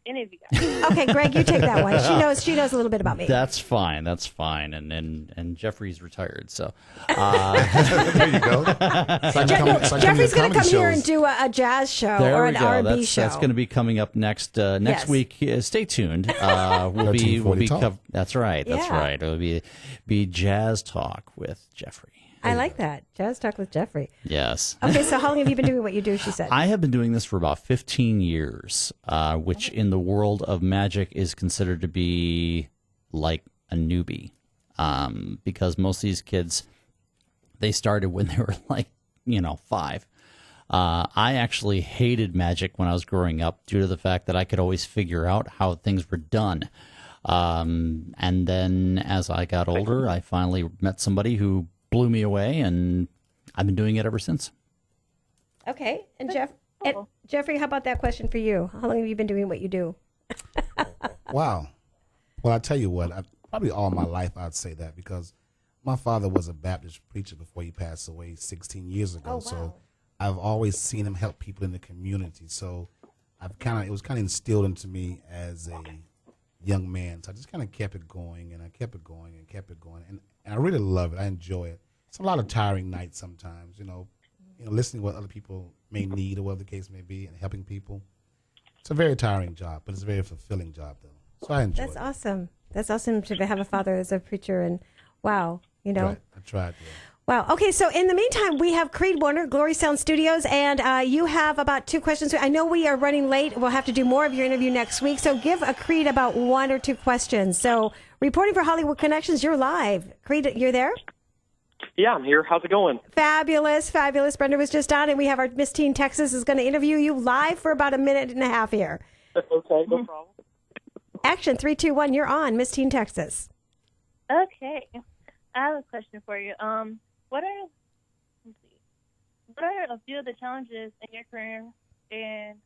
Any of you guys. Okay, Greg, you take that one. She knows a little bit about me. That's fine. And Jeffrey's retired, so there you go. Jeffrey's going to come here and do a jazz show or an R&B show. That's going to be coming up next week. Stay tuned. We'll be that's right. That's right. It'll be Jazz Talk with Jeffrey. I like that. Jazz Talk with Jeffrey. Yes. Okay, so how long have you been doing what you do, she said? I have been doing this for about 15 years, which in the world of magic is considered to be like a newbie, because most of these kids, they started when they were 5. I actually hated magic when I was growing up due to the fact that I could always figure out how things were done. And then as I got older, I finally met somebody who blew me away, and I've been doing it ever since. Okay, and Jeffrey, how about that question for you? How long have you been doing what you do? Wow. Well, I tell you what, probably all my life I'd say that, because my father was a Baptist preacher before he passed away 16 years ago. Oh, wow. So I've always seen him help people in the community. So it was kind of instilled into me as a young man. So I just kind of kept it going, and I kept it going and kept it going. And I really love it. I enjoy it. It's a lot of tiring nights sometimes, listening to what other people may need or whatever the case may be and helping people. It's a very tiring job, but it's a very fulfilling job, though. So I enjoy it. That's awesome. That's awesome to have a father as a preacher, and wow, Right. I tried. Yeah. Wow. Okay, so in the meantime, we have Creed Warner, Glory Sound Studios, and you have about 2 questions. I know we are running late. We'll have to do more of your interview next week, so give a Creed about 1 or 2 questions. So reporting for Hollywood Connections, you're live. Creed, you're there? Yeah, I'm here. How's it going? Fabulous, fabulous. Brenda was just on, and we have our Miss Teen Texas is going to interview you live for about a minute and a half here. Okay, no problem. Action, 3, 2, 1, you're on, Miss Teen Texas. Okay. I have a question for you. What are a few of the challenges in your career and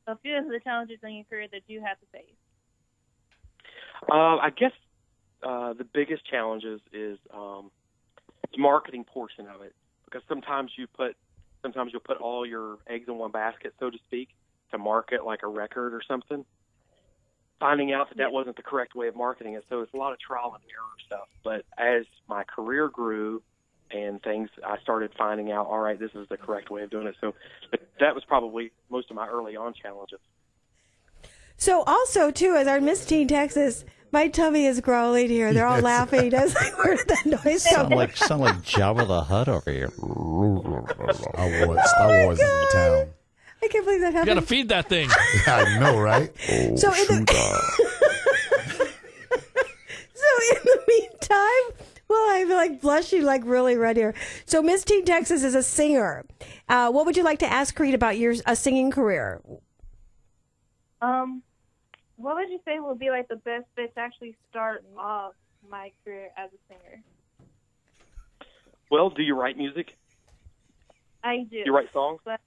a few of the challenges in your career that you have to face? I guess the biggest challenges is the marketing portion of it, because sometimes you'll put all your eggs in one basket, so to speak, to market like a record or something. Finding out that wasn't the correct way of marketing it, so it's a lot of trial and error stuff. But as my career grew and things, I started finding out, all right, this is the correct way of doing it. So that was probably most of my early on challenges. So also, too, as our Miss Teen Texas, My tummy is growling here. They're all laughing. I was like, where did that noise come Sound like Jabba the Hutt over here. Star Wars is in town. I can't believe that You happened. got to feed that thing. I know, right? So in the meantime, well, I'm like blushing like really red here. So Miss Teen Texas is a singer. What would you like to ask Creed about your singing career? What would you say would be like the best fit to actually start off my career as a singer? Well, do you write music? I do. You write songs? But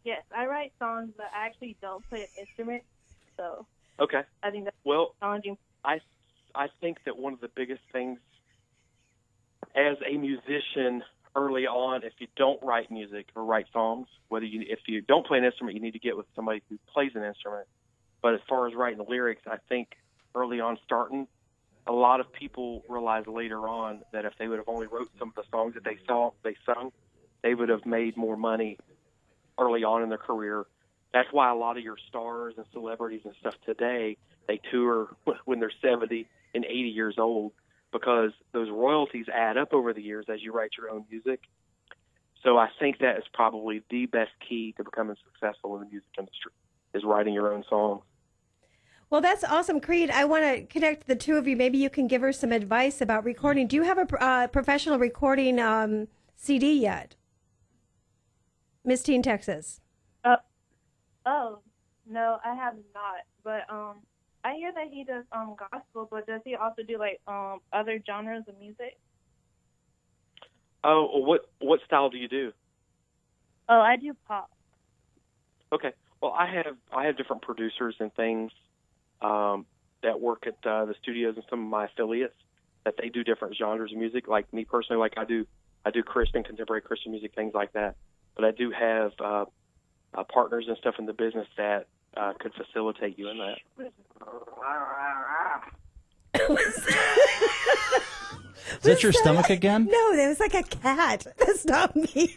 yes, I write songs, but I actually don't play an instrument. So Okay. I think that's Well, challenging. I think that one of the biggest things as a musician early on, if you don't write music or write songs, if you don't play an instrument, you need to get with somebody who plays an instrument. But as far as writing the lyrics, I think early on starting, a lot of people realize later on that if they would have only wrote some of the songs that they sung, they would have made more money early on in their career. That's why a lot of your stars and celebrities and stuff today, they tour when they're 70 and 80 years old, because those royalties add up over the years as you write your own music. So I think that is probably the best key to becoming successful in the music industry, is writing your own songs. Well, that's awesome, Creed. I want to connect the two of you. Maybe you can give her some advice about recording. Do you have a professional recording CD yet, Miss Teen Texas? Oh, no, I have not. But I hear that he does gospel, but does he also do like other genres of music? Oh, what style do you do? Oh, I do pop. Okay. Well, I have different producers and things that work at the studios and some of my affiliates that they do different genres of music. Like me personally, like I do Christian, contemporary Christian music, things like that. But I do have partners and stuff in the business that could facilitate you in that. Is that your stomach again? No, that was like a cat. That's not me.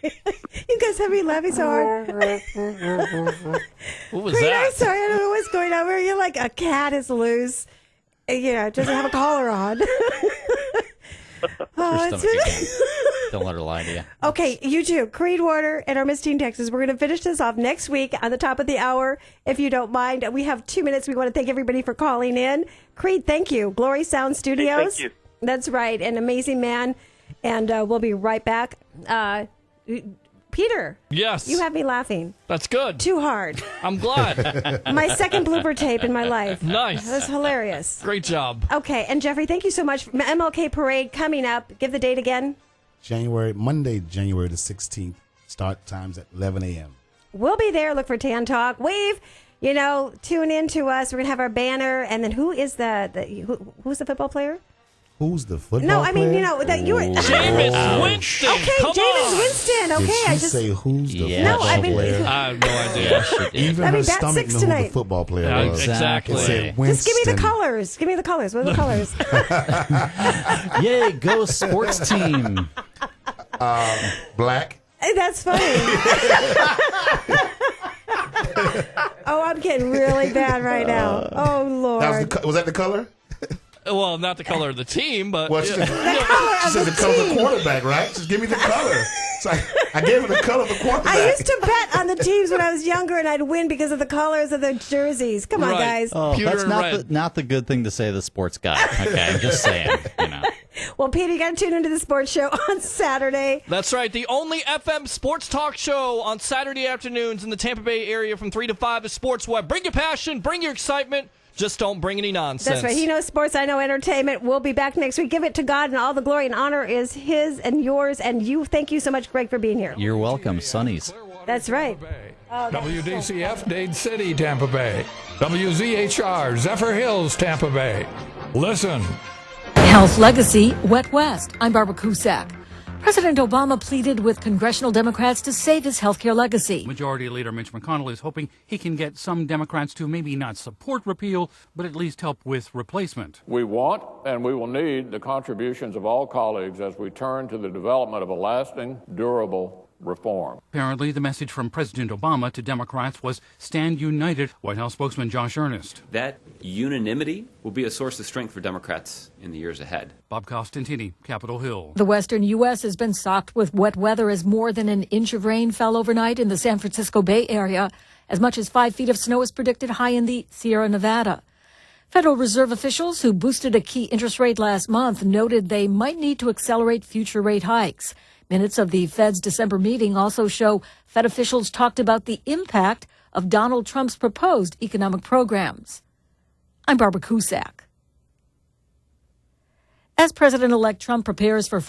You guys have me laughing so hard. What was Creed, that? I'm sorry, I don't know what's going on. Where you're like a cat is loose. Doesn't have a collar on. Your stomach again. Don't let her lie to you. Okay, you two, Creed Warner and our Miss Teen Texas. We're going to finish this off next week on the top of the hour, if you don't mind. We have 2 minutes. We want to thank everybody for calling in. Creed, thank you. Glory Sound Studios. Thank you. That's right. An amazing man. And we'll be right back. Peter. Yes. You have me laughing. That's good. Too hard. I'm glad. My second blooper tape in my life. Nice. That was hilarious. Great job. Okay, and Jeffrey, thank you so much. MLK Parade coming up. Give the date again. Monday, January the 16th. Start times at 11 a.m. We'll be there. Look for Tan Talk. Wave. Tune in to us. We're going to have our banner. And then who's the football player? Who's the football No, I mean, player? that you were. Jameis Winston. Okay, Come Jameis on. Winston. Okay, Did I she just say who's the No, football I mean- player? I have no idea. Even I mean, her that's stomach 6 knew who tonight. the football player Yeah, was. exactly. It said Just give me the Winston. colors. Give me the colors. What are the colors? Yay, go sports team. Black. That's funny. Oh, I'm getting really bad right now. Oh, Lord. Was that the color? Well, not the color of the team, but Well, she The color she of said the the color of the team. quarterback, right? Just give me the color. So I gave her the color of the quarterback. I used to bet on the teams when I was younger, and I'd win because of the colors of the jerseys. Come on, Right. guys. Oh, Pewter that's and red. not the good thing to say to the sports guy. Okay, I'm just saying. Well, Peter, you got to tune into the sports show on Saturday. That's right. The only FM sports talk show on Saturday afternoons in the Tampa Bay area from 3 to 5 is Sports Web. Bring your passion, bring your excitement. Just don't bring any nonsense. That's right. He knows sports. I know entertainment. We'll be back next week. Give it to God, and all the glory and honor is His and yours. And you. Thank you so much, Greg, for being here. You're welcome, Sonnies. That's right. WDCF Dade City, Tampa Bay. WZHR Zephyr Hills, Tampa Bay. Listen. Health Legacy, Wet West. I'm Barbara Cusack. President Obama pleaded with congressional Democrats to save his healthcare legacy. Majority Leader Mitch McConnell is hoping he can get some Democrats to maybe not support repeal, but at least help with replacement. We want and we will need the contributions of all colleagues as we turn to the development of a lasting, durable reform. Apparently, the message from President Obama to Democrats was stand united. White House spokesman Josh Earnest. That unanimity will be a source of strength for Democrats in the years ahead. Bob Costantini, Capitol Hill. The western U.S. has been socked with wet weather as more than an inch of rain fell overnight in the San Francisco Bay Area. As much as 5 feet of snow is predicted high in the Sierra Nevada. Federal Reserve officials who boosted a key interest rate last month noted they might need to accelerate future rate hikes. Minutes of the Fed's December meeting also show Fed officials talked about the impact of Donald Trump's proposed economic programs. I'm Barbara Cusack. As President-elect Trump prepares for